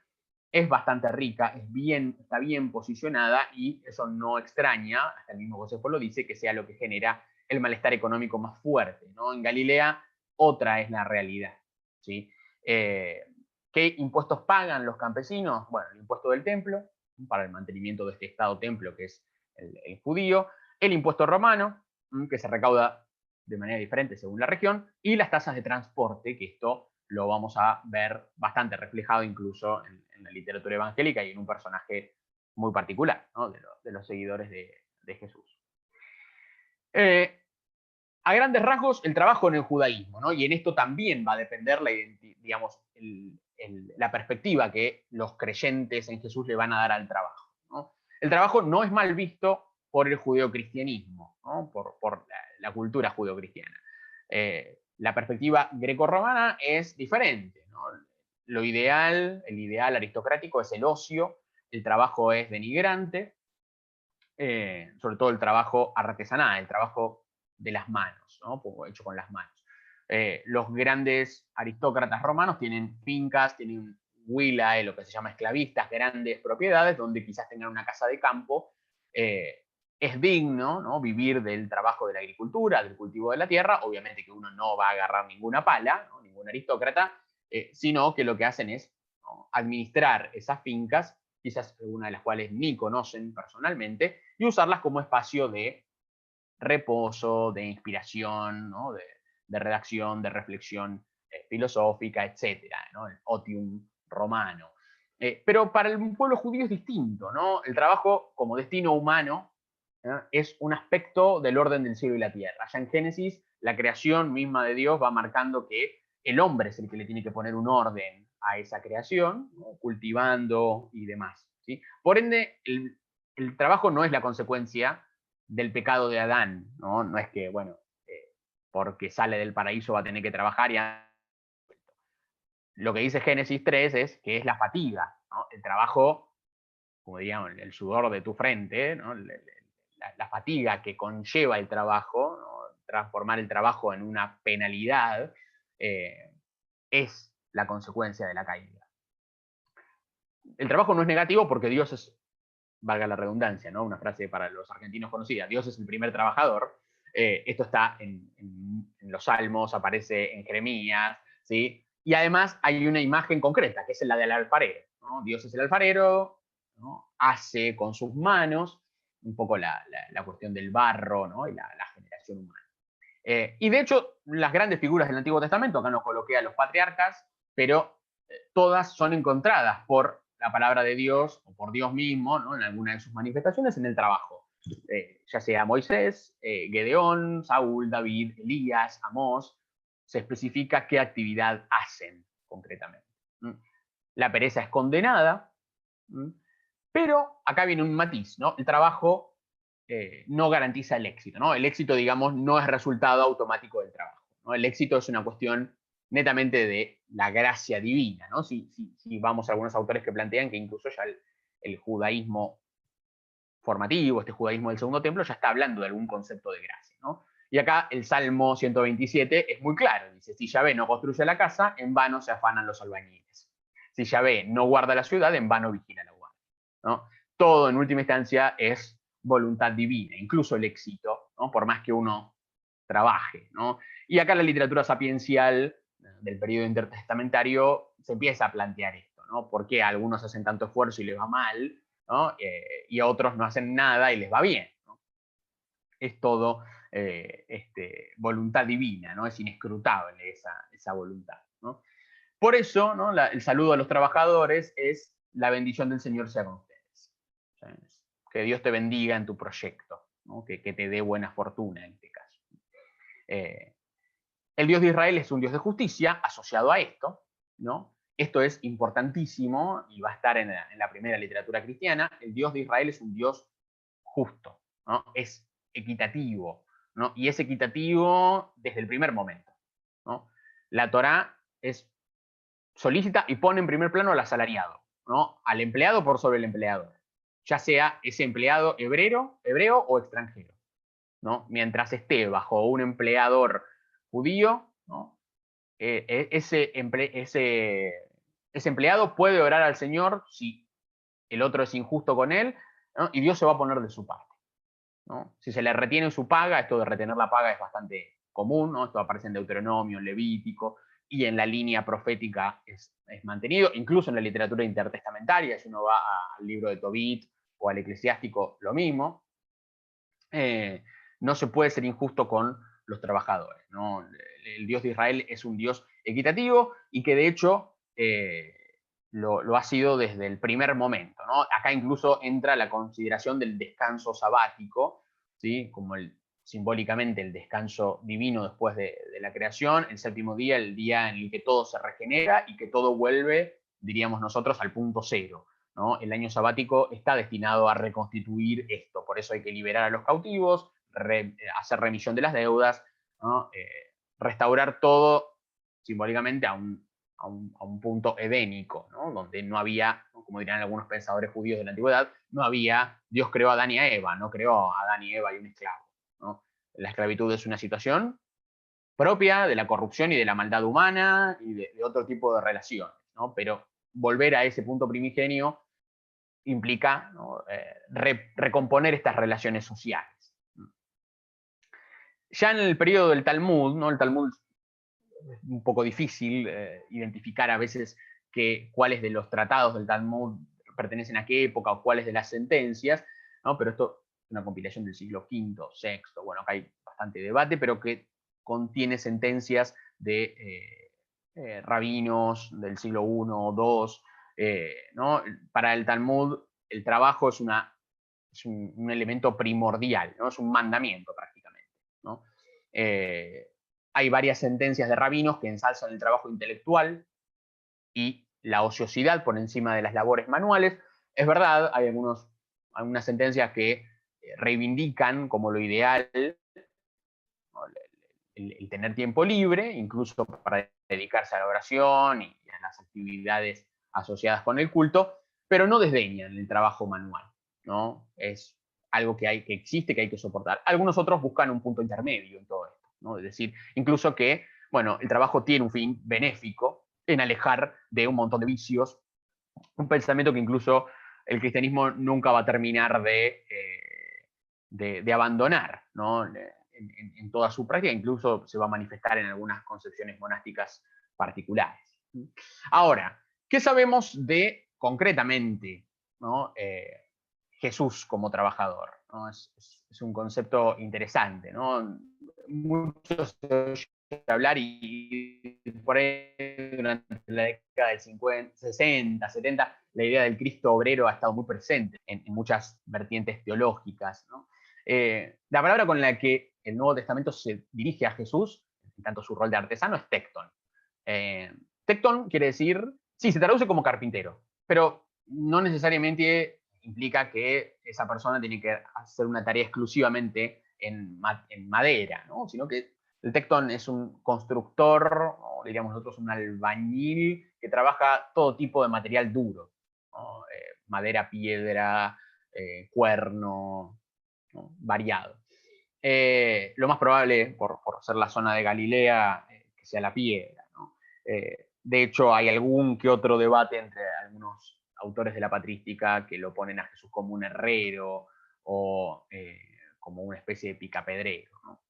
es bastante rica, está bien posicionada y eso no extraña, hasta el mismo Josefo lo dice, que sea lo que genera el malestar económico más fuerte, ¿no? En Galilea otra es la realidad, ¿sí? ¿Qué impuestos pagan los campesinos? Bueno, el impuesto del templo, para el mantenimiento de este estado-templo que es el judío, el impuesto romano, que se recauda de manera diferente según la región, y las tasas de transporte, que esto lo vamos a ver bastante reflejado incluso en la literatura evangélica y en un personaje muy particular, ¿no? de los seguidores de Jesús. A grandes rasgos, el trabajo en el judaísmo, ¿no? Y en esto también va a depender digamos, la perspectiva que los creyentes en Jesús le van a dar al trabajo, ¿no? El trabajo no es mal visto por el judeocristianismo, ¿no? por la cultura judeocristiana. La perspectiva grecorromana es diferente, ¿no? El ideal aristocrático es el ocio, el trabajo es denigrante, sobre todo el trabajo artesanal, el trabajo de las manos, ¿no? Hecho con las manos. Los grandes aristócratas romanos tienen fincas, tienen villae, lo que se llama esclavistas, grandes propiedades, donde quizás tengan una casa de campo. Es digno, ¿no? Vivir del trabajo de la agricultura, del cultivo de la tierra. Obviamente que uno no va a agarrar ninguna pala, ¿no? Ningún aristócrata, sino que lo que hacen es, ¿no? Administrar esas fincas, quizás algunas de las cuales ni conocen personalmente, y usarlas como espacio de reposo, de inspiración, ¿no? de redacción, de reflexión filosófica, etc., ¿no? El otium romano. Pero para el pueblo judío es distinto, ¿no? El trabajo como destino humano es un aspecto del orden del cielo y la tierra. Ya en Génesis, la creación misma de Dios va marcando que el hombre es el que le tiene que poner un orden a esa creación, ¿no? Cultivando y demás, ¿sí? Por ende, el trabajo no es la consecuencia del pecado de Adán, ¿no? No es que, bueno, porque sale del paraíso va a tener que trabajar y lo que dice Génesis 3 es que es la fatiga, ¿no? El trabajo, como diríamos, el sudor de tu frente, ¿no? La fatiga que conlleva el trabajo, ¿no? Transformar el trabajo en una penalidad, es la consecuencia de la caída. El trabajo no es negativo porque Dios es, valga la redundancia, ¿no? Una frase para los argentinos conocida, Dios es el primer trabajador. Esto está en los Salmos, aparece en Jeremías, ¿sí? Y además hay una imagen concreta, que es la del alfarero, ¿no? Dios es el alfarero, ¿no? Hace con sus manos un poco la cuestión del barro, ¿no? Y la generación humana. Y de hecho, las grandes figuras del Antiguo Testamento, acá no coloqué a los patriarcas, pero todas son encontradas por la palabra de Dios o por Dios mismo, ¿no? En alguna de sus manifestaciones en el trabajo. Ya sea Moisés, Gedeón, Saúl, David, Elías, Amós, se especifica qué actividad hacen concretamente. La pereza es condenada, Pero acá viene un matiz, ¿no? El trabajo no garantiza el éxito, ¿no? El éxito, digamos, no es resultado automático del trabajo, ¿no? El éxito es una cuestión netamente de la gracia divina, ¿no? Si vamos a algunos autores que plantean que incluso ya el judaísmo formativo, este judaísmo del Segundo Templo, ya está hablando de algún concepto de gracia, ¿no? Y acá el Salmo 127 es muy claro, dice, si Yahvé no construye la casa, en vano se afanan los albañiles. Si Yahvé no guarda la ciudad, en vano vigila la guardia, ¿no? Todo en última instancia es voluntad divina, incluso el éxito, ¿no? Por más que uno trabaje, ¿no? Y acá la literatura sapiencial del periodo intertestamentario se empieza a plantear esto, ¿no? ¿Por qué algunos hacen tanto esfuerzo y les va mal, ¿no? Y a otros no hacen nada y les va bien, ¿no? Es todo voluntad divina, ¿no? Es inescrutable esa voluntad, ¿no? Por eso, ¿no? El saludo a los trabajadores es la bendición del Señor sea con ustedes. Que Dios te bendiga en tu proyecto, ¿no? Que te dé buena fortuna en este caso. El Dios de Israel es un Dios de justicia asociado a esto, ¿no? Esto es importantísimo y va a estar en la primera literatura cristiana. El Dios de Israel es un Dios justo, ¿no? Es equitativo, ¿no? Y es equitativo desde el primer momento, ¿no? La Torá es solícita y pone en primer plano al asalariado, ¿no? Al empleado por sobre el empleador, ya sea ese empleado hebreo o extranjero, ¿no? Mientras esté bajo un empleador judío, ¿no? Ese empleado puede orar al Señor si el otro es injusto con él, ¿no? Y Dios se va a poner de su parte, ¿no? Si se le retiene su paga, esto de retener la paga es bastante común, ¿no? Esto aparece en Deuteronomio, en Levítico, y en la línea profética es mantenido, incluso en la literatura intertestamentaria, si uno va al libro de Tobit o al eclesiástico, lo mismo. No se puede ser injusto con los trabajadores, ¿no? El Dios de Israel es un Dios equitativo y que de hecho lo ha sido desde el primer momento, ¿no? Acá incluso entra la consideración del descanso sabático, ¿sí? Como simbólicamente el descanso divino después de la creación, el séptimo día, el día en el que todo se regenera y que todo vuelve, diríamos nosotros, al punto cero, ¿no? El año sabático está destinado a reconstituir esto, por eso hay que liberar a los cautivos, hacer remisión de las deudas, ¿no? Restaurar todo simbólicamente a un punto edénico, ¿no? Donde no había, como dirán algunos pensadores judíos de la antigüedad, no había, Dios creó a Adán y a Eva, no creó a Adán y Eva y un esclavo, ¿no? La esclavitud es una situación propia de la corrupción y de la maldad humana y de otro tipo de relaciones, ¿no? Pero volver a ese punto primigenio implica, ¿no? Recomponer estas relaciones sociales. Ya en el periodo del Talmud, ¿no? El Talmud es un poco difícil identificar a veces cuáles de los tratados del Talmud pertenecen a qué época o cuáles de las sentencias, ¿no? Pero esto es una compilación del siglo V, VI, bueno, acá hay bastante debate, pero que contiene sentencias de rabinos del siglo I o II, ¿no? Para el Talmud el trabajo es un elemento primordial, ¿no? Es un mandamiento prácticamente, ¿no? Hay varias sentencias de rabinos que ensalzan el trabajo intelectual y la ociosidad por encima de las labores manuales. Es verdad, hay algunas sentencias que reivindican como lo ideal, ¿no? El tener tiempo libre, incluso para dedicarse a la oración y a las actividades asociadas con el culto, pero no desdeñan el trabajo manual, ¿no? Es algo que existe, que hay que soportar. Algunos otros buscan un punto intermedio en todo esto, ¿no? Es decir, incluso que, bueno, el trabajo tiene un fin benéfico en alejar de un montón de vicios, un pensamiento que incluso el cristianismo nunca va a terminar de abandonar, ¿no? En toda su práctica, incluso se va a manifestar en algunas concepciones monásticas particulares. Ahora, ¿qué sabemos de concretamente, ¿no? Jesús como trabajador? ¿No? Es un concepto interesante, ¿no? Muchos hablar y por ahí durante la década del 50, 60, 70, la idea del Cristo obrero ha estado muy presente en muchas vertientes teológicas, ¿no? La palabra con la que el Nuevo Testamento se dirige a Jesús, en tanto su rol de artesano, es tecton. Tecton quiere decir, sí, se traduce como carpintero, pero no necesariamente implica que esa persona tiene que hacer una tarea exclusivamente en madera, ¿no? Sino que el tecton es un constructor, o diríamos nosotros un albañil, que trabaja todo tipo de material duro, ¿no? Madera, piedra, cuerno, ¿no? Variado. Lo más probable, por ser la zona de Galilea, que sea la piedra, ¿no? De hecho, hay algún que otro debate entre algunos autores de la patrística que lo ponen a Jesús como un herrero o como una especie de picapedrero, ¿no?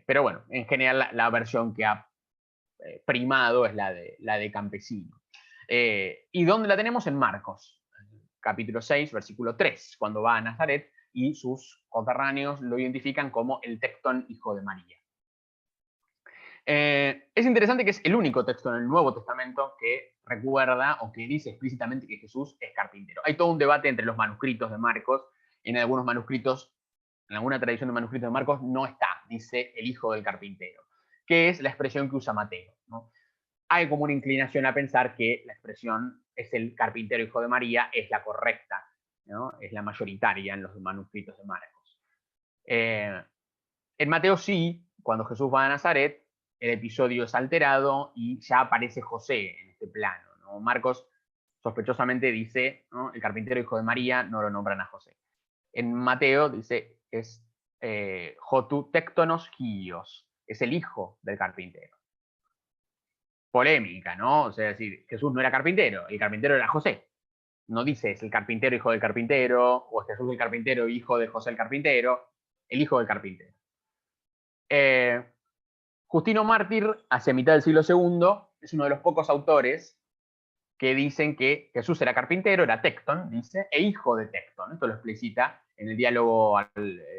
Pero bueno, en general la versión que ha primado es la de campesino. ¿Y dónde la tenemos? En Marcos, capítulo 6, versículo 3, cuando va a Nazaret y sus coterráneos lo identifican como el tecton hijo de María. Es interesante que es el único texto en el Nuevo Testamento que recuerda o que dice explícitamente que Jesús es carpintero. Hay todo un debate entre los manuscritos de Marcos. En algunos manuscritos, en alguna tradición de manuscritos de Marcos, no está, dice el hijo del carpintero, que es la expresión que usa Mateo, ¿no? Hay como una inclinación a pensar que la expresión es el carpintero hijo de María, es la correcta, ¿no? Es la mayoritaria en los manuscritos de Marcos. En Mateo sí, cuando Jesús va a Nazaret, el episodio es alterado y ya aparece José en este plano, ¿no? Marcos sospechosamente dice, ¿no? El carpintero hijo de María, no lo nombran a José. En Mateo dice, es Jotu tectonos hios, es el hijo del carpintero. Polémica, ¿no? O sea, decir, Jesús no era carpintero, el carpintero era José. No dice, es el carpintero hijo del carpintero, o es Jesús el carpintero hijo de José el carpintero, el hijo del carpintero. Justino Mártir, hacia mitad del siglo II, es uno de los pocos autores que dicen que Jesús era carpintero, era tecton, dice, e hijo de tecton. Esto lo explicita en el diálogo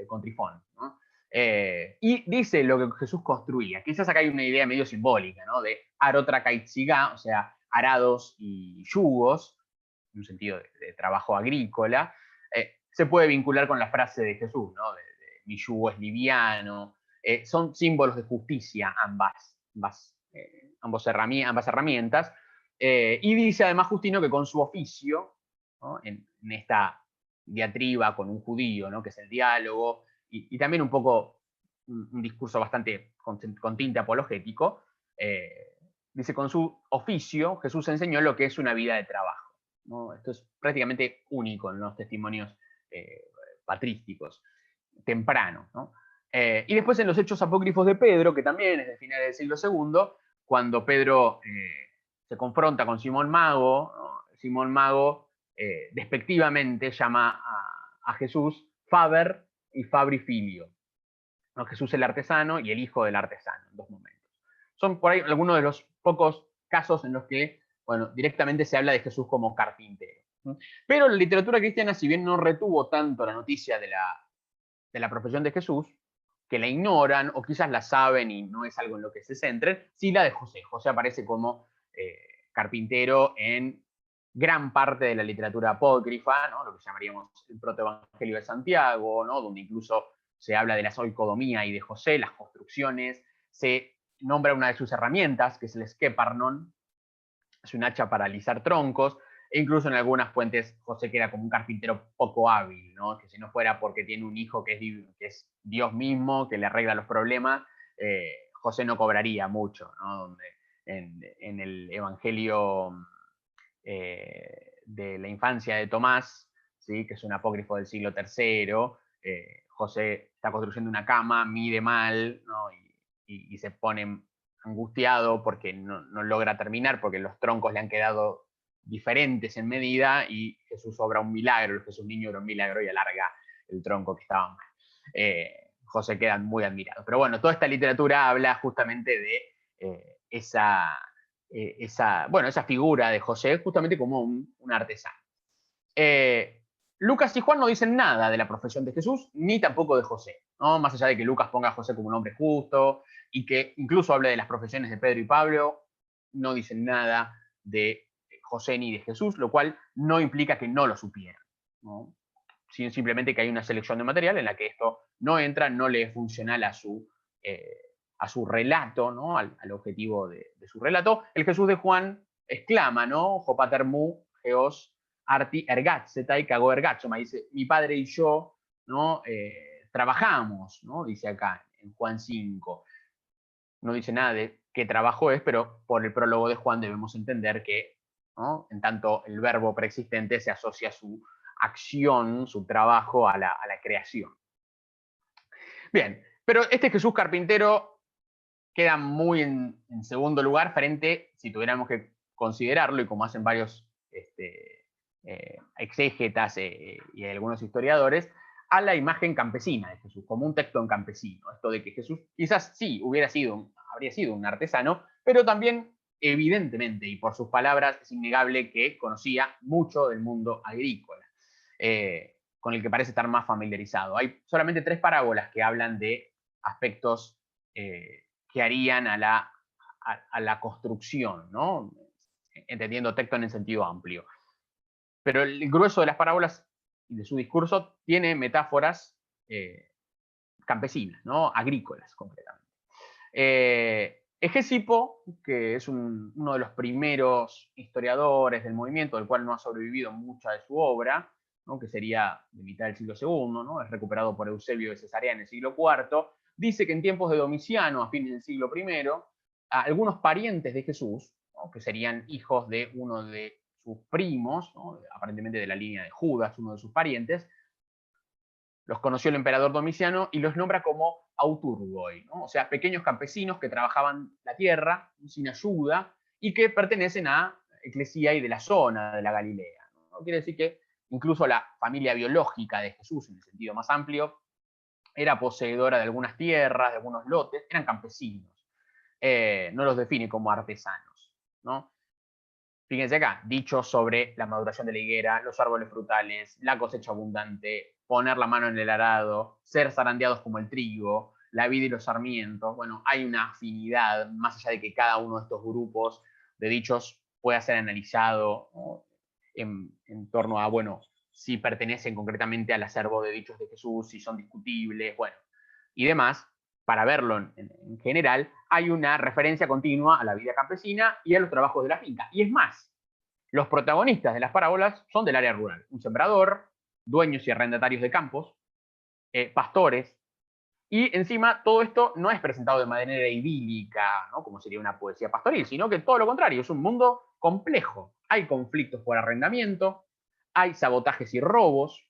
con Trifón, ¿no? Y dice lo que Jesús construía. Quizás acá hay una idea medio simbólica, ¿no? De arotra kaitziga, o sea, arados y yugos, en un sentido de trabajo agrícola. Se puede vincular con la frase de Jesús, ¿no? De mi yugo es liviano. Son símbolos de justicia ambas herramientas. Y dice además Justino que con su oficio, ¿no? en esta diatriba con un judío, ¿no? Que es el diálogo, y también un poco un discurso bastante con tinte apologético, dice, con su oficio Jesús enseñó lo que es una vida de trabajo, ¿no? Esto es prácticamente único en los testimonios patrísticos, temprano, ¿no? Y después en los hechos apócrifos de Pedro, que también es de finales del siglo II, cuando Pedro se confronta con Simón Mago, ¿no? Simón Mago despectivamente llama a Jesús Faber y Fabri Filio, ¿no? Jesús el artesano y el hijo del artesano, en dos momentos. Son por ahí algunos de los pocos casos en los que, bueno, directamente se habla de Jesús como carpintero. Pero la literatura cristiana, si bien no retuvo tanto la noticia de la profesión de Jesús, que la ignoran o quizás la saben y no es algo en lo que se centren, sí la de José. José aparece como carpintero en gran parte de la literatura apócrifa, ¿no? Lo que llamaríamos el protoevangelio de Santiago, ¿no? Donde incluso se habla de la oikodomía y de José, las construcciones, se nombra una de sus herramientas, que es el skeparnon, es un hacha para alisar troncos, e incluso en algunas fuentes José queda como un carpintero poco hábil, ¿no? Que si no fuera porque tiene un hijo que es Dios mismo, que le arregla los problemas, José no cobraría mucho, ¿no? Donde en el Evangelio de la infancia de Tomás, ¿sí? Que es un apócrifo del siglo III, José está construyendo una cama, mide mal, ¿no? y se pone angustiado porque no logra terminar, porque los troncos le han quedado diferentes en medida y Jesús obra un milagro, el Jesús niño era un milagro y alarga el tronco que estaba mal. José queda muy admirado. Pero bueno, toda esta literatura habla justamente de esa figura de José justamente como un artesano. Lucas y Juan no dicen nada de la profesión de Jesús, ni tampoco de José, ¿no? Más allá de que Lucas ponga a José como un hombre justo y que incluso hable de las profesiones de Pedro y Pablo, no dicen nada de José ni de Jesús, lo cual no implica que no lo supieran, ¿no? Sino simplemente que hay una selección de material en la que esto no entra, no le es funcional a su relato, ¿no? al objetivo de su relato. El Jesús de Juan exclama, ¿no? Jopater mu, geos arti ergatzetai cago ergatzoma, dice, mi padre y yo, ¿no? Trabajamos, ¿no? Dice acá en Juan 5. No dice nada de qué trabajo es, pero por el prólogo de Juan debemos entender que, ¿no? En tanto el verbo preexistente se asocia a su acción, su trabajo a la creación. Bien, pero este Jesús carpintero queda muy en segundo lugar frente, si tuviéramos que considerarlo, y como hacen varios exégetas y algunos historiadores, a la imagen campesina de Jesús, como un texto en campesino. Esto de que Jesús quizás sí habría sido un artesano, pero también, evidentemente, y por sus palabras, es innegable que conocía mucho del mundo agrícola, con el que parece estar más familiarizado. Hay solamente 3 parábolas que hablan de aspectos que harían a la construcción, ¿no? Entendiendo texto en el sentido amplio. Pero el grueso de las parábolas y de su discurso tiene metáforas campesinas, ¿no? Agrícolas, completamente. Egesipo, que es uno de los primeros historiadores del movimiento, del cual no ha sobrevivido mucha de su obra, ¿no? Que sería de mitad del siglo II, ¿no? Es recuperado por Eusebio de Cesarea en el siglo IV, dice que en tiempos de Domiciano, a fines del siglo I, algunos parientes de Jesús, ¿no? Que serían hijos de uno de sus primos, ¿no? Aparentemente de la línea de Judas, uno de sus parientes, los conoció el emperador Domiciano y los nombra como auturgoi, ¿no? O sea, pequeños campesinos que trabajaban la tierra sin ayuda y que pertenecen a Ecclesiae de la zona de la Galilea, ¿no? Quiere decir que incluso la familia biológica de Jesús, en el sentido más amplio, era poseedora de algunas tierras, de algunos lotes, eran campesinos. No los define como artesanos, ¿no? Fíjense acá, dichos sobre la maduración de la higuera, los árboles frutales, la cosecha abundante, poner la mano en el arado, ser zarandeados como el trigo, la vid y los sarmientos. Bueno, hay una afinidad, más allá de que cada uno de estos grupos de dichos pueda ser analizado, ¿no? en torno a, bueno, si pertenecen concretamente al acervo de dichos de Jesús, si son discutibles, bueno, y demás. Para verlo en general, hay una referencia continua a la vida campesina y a los trabajos de la finca. Y es más, los protagonistas de las parábolas son del área rural. Un sembrador, dueños y arrendatarios de campos, pastores, y encima todo esto no es presentado de manera idílica, ¿no? Como sería una poesía pastoril, sino que todo lo contrario, es un mundo complejo. Hay conflictos por arrendamiento, hay sabotajes y robos,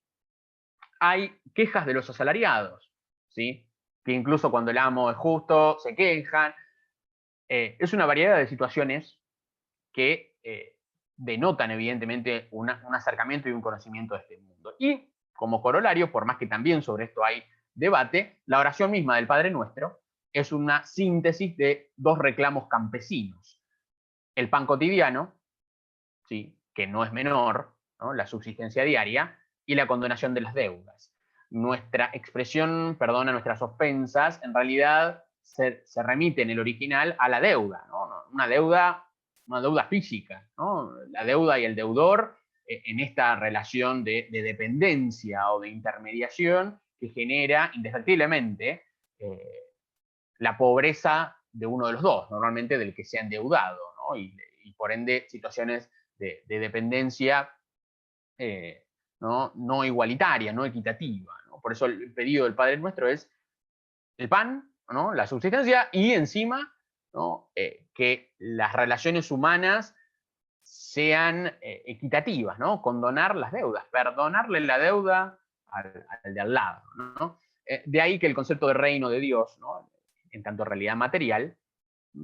hay quejas de los asalariados, ¿sí? Que incluso cuando el amo es justo, se quejan. Es una variedad de situaciones que denotan evidentemente un acercamiento y un conocimiento de este mundo. Y como corolario, por más que también sobre esto hay debate, la oración misma del Padre Nuestro es una síntesis de 2 reclamos campesinos. El pan cotidiano, ¿sí? Que no es menor, ¿no? La subsistencia diaria, y la condonación de las deudas. Nuestra expresión, perdona nuestras ofensas, en realidad se remite en el original a la deuda, ¿no? Una deuda física, ¿no? La deuda y el deudor en esta relación de dependencia o de intermediación que genera indefectiblemente la pobreza de uno de los dos, normalmente del que se ha endeudado, ¿no? Y por ende situaciones de dependencia no igualitaria, no equitativa, ¿no? Por eso el pedido del Padre Nuestro es el pan, ¿no? La subsistencia y encima, ¿no? Que las relaciones humanas sean equitativas, ¿no? Condonar las deudas, perdonarle la deuda al de al lado, ¿no? De ahí que el concepto de reino de Dios, ¿no? En tanto realidad material,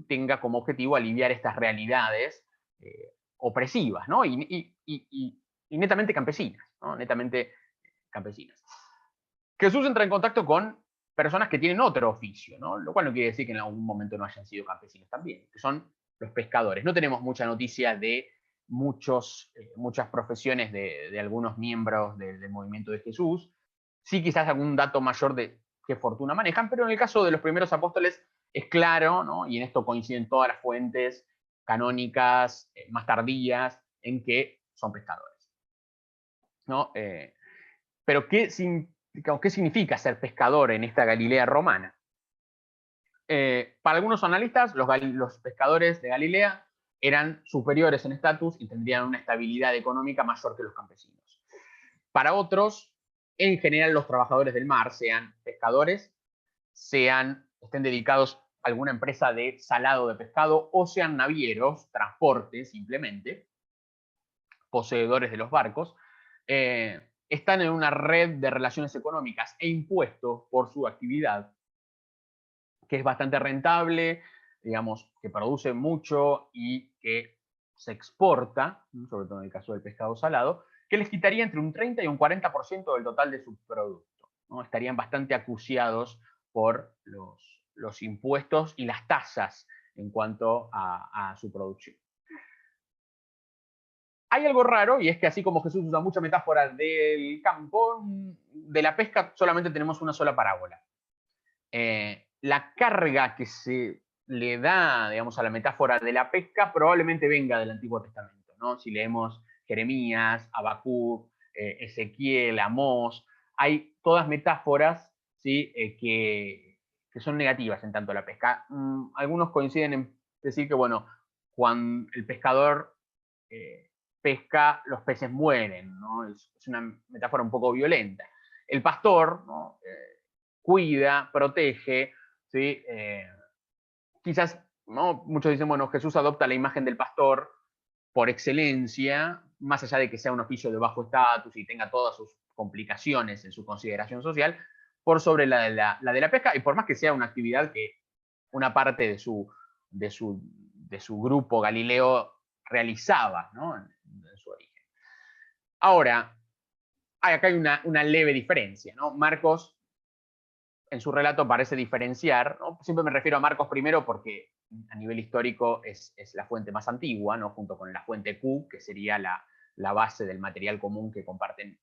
tenga como objetivo aliviar estas realidades opresivas, ¿no? Y netamente campesinas, ¿no? Netamente campesinas. Jesús entra en contacto con personas que tienen otro oficio, ¿no? Lo cual no quiere decir que en algún momento no hayan sido campesinos también, que son los pescadores. No tenemos mucha noticia de muchas profesiones de algunos miembros del movimiento de Jesús. Sí, quizás algún dato mayor de qué fortuna manejan, pero en el caso de los primeros apóstoles es claro, ¿no? Y en esto coinciden todas las fuentes canónicas más tardías en que son pescadores, ¿no? Pero ¿qué significa ser pescador en esta Galilea romana? Para algunos analistas, los pescadores de Galilea eran superiores en estatus y tendrían una estabilidad económica mayor que los campesinos. Para otros, en general los trabajadores del mar, sean pescadores, estén dedicados a alguna empresa de salado de pescado o sean navieros, transporte simplemente, poseedores de los barcos, están en una red de relaciones económicas e impuestos por su actividad, que es bastante rentable, digamos, que produce mucho y que se exporta, sobre todo en el caso del pescado salado, que les quitaría entre un 30 y un 40% del total de su producto, ¿no? Estarían bastante acuciados por los impuestos y las tasas en cuanto a su producción. Hay algo raro, y es que así como Jesús usa muchas metáforas del campo, de la pesca solamente tenemos una sola parábola. La carga que se le da, digamos, a la metáfora de la pesca probablemente venga del Antiguo Testamento, ¿no? Si leemos Jeremías, Habacuc, Ezequiel, Amós, hay todas metáforas, ¿sí? Que son negativas en tanto a la pesca. Algunos coinciden en decir que, bueno, cuando el pescador pesca, los peces mueren, ¿no? Es una metáfora un poco violenta. El pastor, ¿no? Cuida, protege, ¿sí? Quizás, ¿no? Muchos dicen, bueno, Jesús adopta la imagen del pastor por excelencia, más allá de que sea un oficio de bajo estatus y tenga todas sus complicaciones en su consideración social, por sobre la de la pesca, y por más que sea una actividad que una parte de su grupo Galileo realizaba, ¿no? En su origen. Ahora, acá hay una leve diferencia, ¿no? Marcos en su relato parece diferenciar, ¿no? Siempre me refiero a Marcos primero porque a nivel histórico es la fuente más antigua, ¿no? Junto con la fuente Q, que sería la base del material común que comparten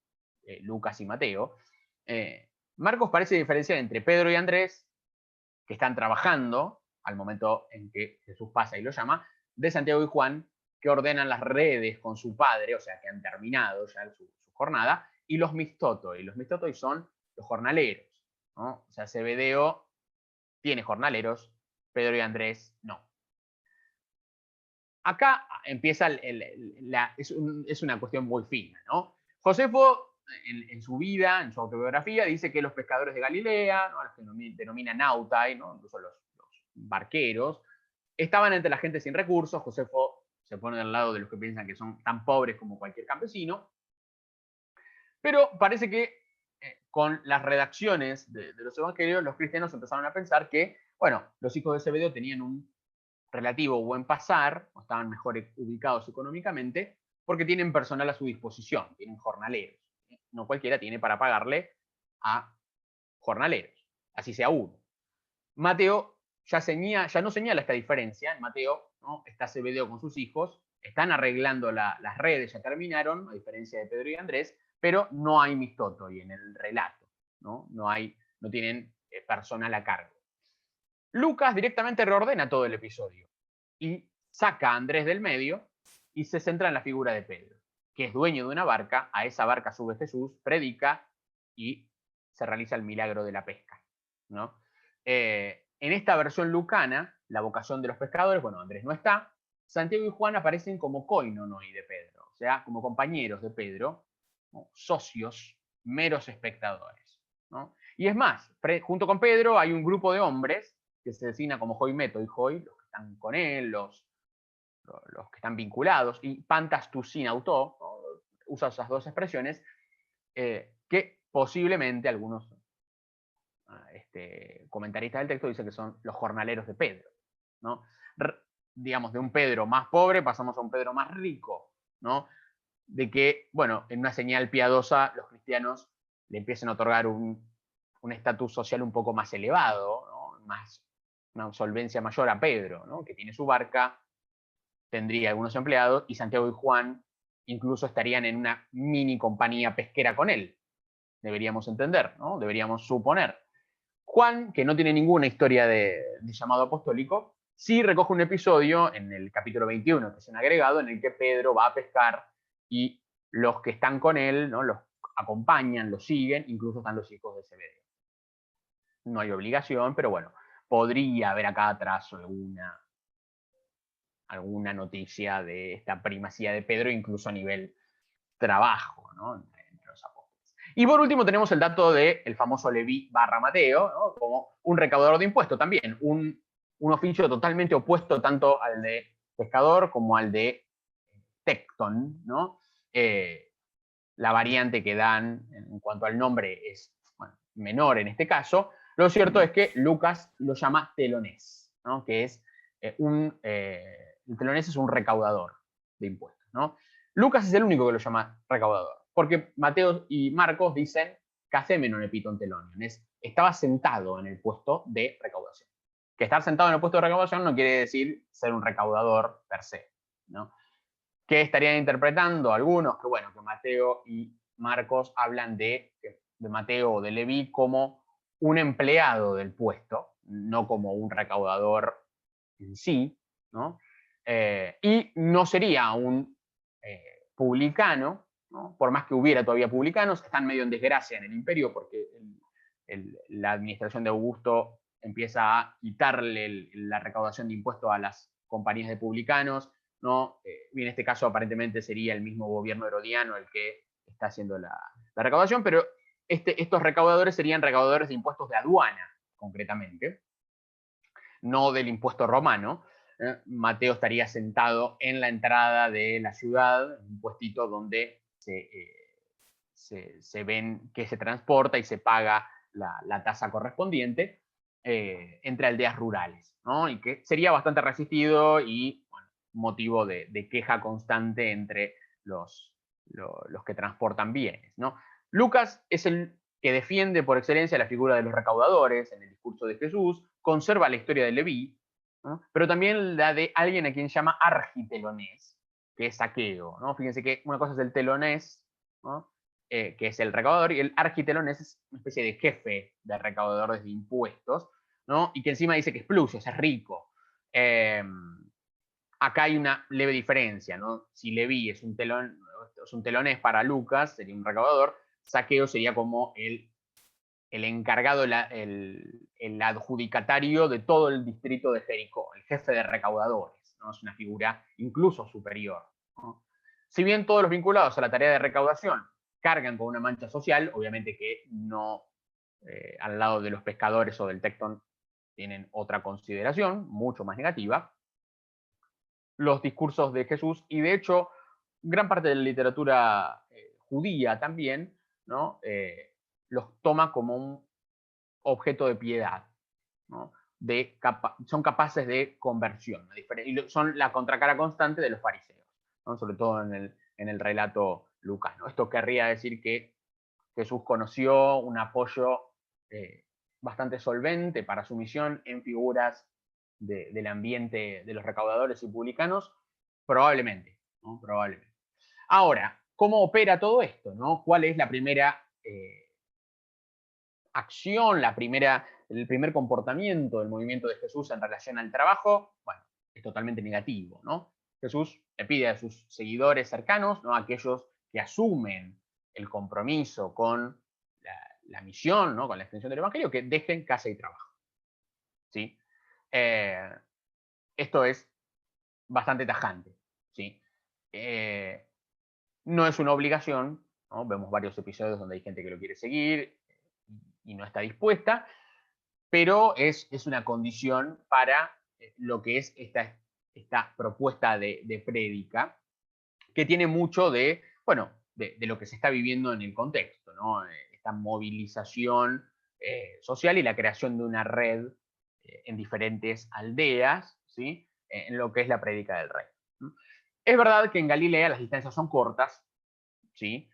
Lucas y Mateo. Marcos parece diferenciar entre Pedro y Andrés, que están trabajando al momento en que Jesús pasa y lo llama, de Santiago y Juan, que ordenan las redes con su padre, o sea, que han terminado ya su jornada, y los mistotoi. Y los mistotoi son los jornaleros, ¿no? O sea, Zebedeo tiene jornaleros, Pedro y Andrés no. Acá empieza es una cuestión muy fina, ¿no? Josefo, en su vida, en su autobiografía, dice que los pescadores de Galilea, ¿no? Los que denominan nautai, ¿no? Incluso los barqueros, estaban entre la gente sin recursos. Josefo se pone del lado de los que piensan que son tan pobres como cualquier campesino. Pero parece que con las redacciones de los evangelios, los cristianos empezaron a pensar que, bueno, los hijos de Zebedeo tenían un relativo buen pasar, o estaban mejor ubicados económicamente, porque tienen personal a su disposición, tienen jornaleros. No cualquiera tiene para pagarle a jornaleros, así sea uno. Mateo ya no señala esta diferencia. En Mateo, ¿no? Está Zebedeo con sus hijos, están arreglando las redes, ya terminaron, a diferencia de Pedro y Andrés, pero no hay mistotoi en el relato, ¿no? No tienen personal a cargo. Lucas directamente reordena todo el episodio y saca a Andrés del medio y se centra en la figura de Pedro, que es dueño de una barca. A esa barca sube Jesús, predica y se realiza el milagro de la pesca, ¿no? En esta versión lucana, la vocación de los pescadores, bueno, Andrés no está, Santiago y Juan aparecen como koinonoi de Pedro, o sea, como compañeros de Pedro, ¿no? Socios, meros espectadores, ¿no? Y es más, junto con Pedro hay un grupo de hombres que se designa como Hoi Meto y Hoi, los que están con él, los que están vinculados, y Pantas tu sin auto, ¿no? Usa esas dos expresiones, que posiblemente algunos comentaristas del texto dicen que son los jornaleros de Pedro, ¿no? Digamos, de un Pedro más pobre pasamos a un Pedro más rico, ¿no? De que, bueno, en una señal piadosa los cristianos le empiecen a otorgar un estatus social un poco más elevado, ¿no? Una solvencia mayor a Pedro, ¿no? Que tiene su barca, tendría algunos empleados, y Santiago y Juan incluso estarían en una mini compañía pesquera con él. Deberíamos entender, ¿no? Deberíamos suponer. Juan, que no tiene ninguna historia de llamado apostólico, sí recoge un episodio en el capítulo 21, que es un agregado, en el que Pedro va a pescar y los que están con él, ¿no? Los acompañan, los siguen, incluso están los hijos de Zebedeo. No hay obligación, pero bueno, podría haber acá atrás alguna noticia de esta primacía de Pedro, incluso a nivel trabajo, ¿no? Entre los apóstoles. Y por último tenemos el dato del famoso Leví barra Mateo, ¿no? Como un recaudador de impuestos también, un oficio totalmente opuesto tanto al de pescador como al de tecton, ¿no? La variante que dan en cuanto al nombre es menor en este caso. Lo cierto es que Lucas lo llama telonés, ¿no? Que es el telonés es un recaudador de impuestos, ¿no? Lucas es el único que lo llama recaudador, porque Mateo y Marcos dicen cacemenon epiton telonion, estaba sentado en el puesto de recaudación. Que estar sentado en el puesto de recaudación no quiere decir ser un recaudador per se, ¿no? Que estarían interpretando algunos que, bueno, que Mateo y Marcos hablan de Mateo o de Leví como un empleado del puesto, no como un recaudador en sí, ¿no? Y no sería un publicano, ¿no? Por más que hubiera todavía publicanos, están medio en desgracia en el imperio porque la administración de Augusto empieza a quitarle la recaudación de impuestos a las compañías de publicanos, ¿no? Y en este caso aparentemente sería el mismo gobierno herodiano el que está haciendo la recaudación, pero estos recaudadores serían recaudadores de impuestos de aduana, concretamente, no del impuesto romano. Mateo estaría sentado en la entrada de la ciudad, un puestito donde se ven que se transporta y se paga la tasa correspondiente entre aldeas rurales, ¿no? Y que sería bastante resistido y bueno, motivo de queja constante entre los que transportan bienes, ¿no? Lucas es el que defiende por excelencia la figura de los recaudadores en el discurso de Jesús, conserva la historia de Leví, ¿no? Pero también la de alguien a quien llama argitelonés, que es Saqueo, ¿no? Fíjense que una cosa es el telonés, ¿no? Que es el recaudador, y el argitelonés es una especie de jefe de recaudadores de impuestos, ¿no? Y que encima dice que es plus, es rico. Acá hay una leve diferencia, ¿no? Si Leví es un telonés para Lucas, sería un recaudador, Saqueo sería como el encargado, el adjudicatario de todo el distrito de Jericó, el jefe de recaudadores, ¿no? Es una figura incluso superior, ¿no? Si bien todos los vinculados a la tarea de recaudación cargan con una mancha social, obviamente que no al lado de los pescadores o del tecton tienen otra consideración, mucho más negativa, los discursos de Jesús y de hecho gran parte de la literatura judía también, ¿no? Los toma como un objeto de piedad, ¿no? Son capaces de conversión, y son la contracara constante de los fariseos, ¿no? Sobre todo en el relato lucano. Esto querría decir que Jesús conoció un apoyo bastante solvente para su misión en figuras del ambiente de los recaudadores y publicanos, probablemente, ¿no? Probablemente. Ahora, ¿cómo opera todo esto, ¿no? ¿Cuál es la primera acción, el primer comportamiento del movimiento de Jesús en relación al trabajo? Bueno, es totalmente negativo, ¿no? Jesús le pide a sus seguidores cercanos, ¿no? Aquellos que asumen el compromiso con la misión, ¿no? Con la extensión del evangelio, que dejen casa y trabajo, ¿sí? Esto es bastante tajante, ¿sí? No es una obligación, ¿no? Vemos varios episodios donde hay gente que lo quiere seguir y no está dispuesta, pero es una condición para lo que es esta propuesta de prédica, que tiene mucho de, bueno, de lo que se está viviendo en el contexto, ¿no? Esta movilización social y la creación de una red en diferentes aldeas, ¿sí? En lo que es la prédica del rey. Es verdad que en Galilea las distancias son cortas, ¿sí?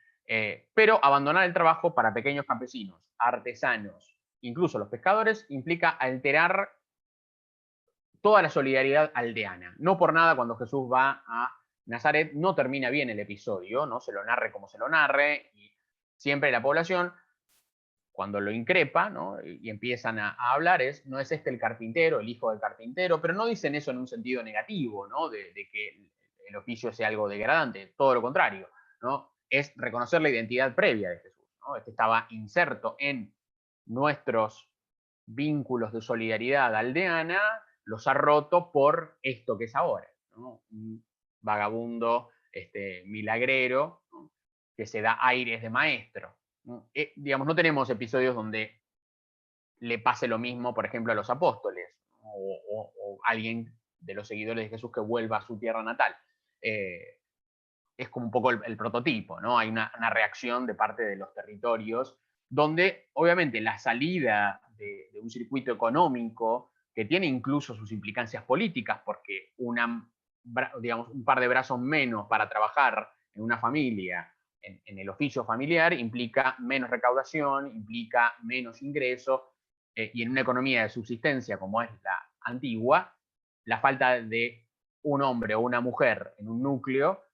Pero abandonar el trabajo para pequeños campesinos, artesanos, incluso los pescadores, implica alterar toda la solidaridad aldeana. No por nada cuando Jesús va a Nazaret no termina bien el episodio, no se lo narre como se lo narre, y siempre la población, cuando lo increpa, ¿no? Y empiezan a hablar, no es este el carpintero, el hijo del carpintero, pero no dicen eso en un sentido negativo, ¿no? De que el oficio sea algo degradante, todo lo contrario, ¿no? Es reconocer la identidad previa de Jesús, ¿no? Este estaba inserto en nuestros vínculos de solidaridad aldeana, los ha roto por esto que es ahora, ¿no? ¿no? Un vagabundo milagrero, ¿no? Que se da aires de maestro, ¿no? Digamos, no tenemos episodios donde le pase lo mismo, por ejemplo, a los apóstoles, o alguien de los seguidores de Jesús que vuelva a su tierra natal. Es como un poco el prototipo, ¿no? Hay una reacción de parte de los territorios, donde obviamente la salida de un circuito económico que tiene incluso sus implicancias políticas, porque digamos, un par de brazos menos para trabajar en una familia, en el oficio familiar, implica menos recaudación, implica menos ingresos, y en una economía de subsistencia como es la antigua, la falta de un hombre o una mujer en un núcleo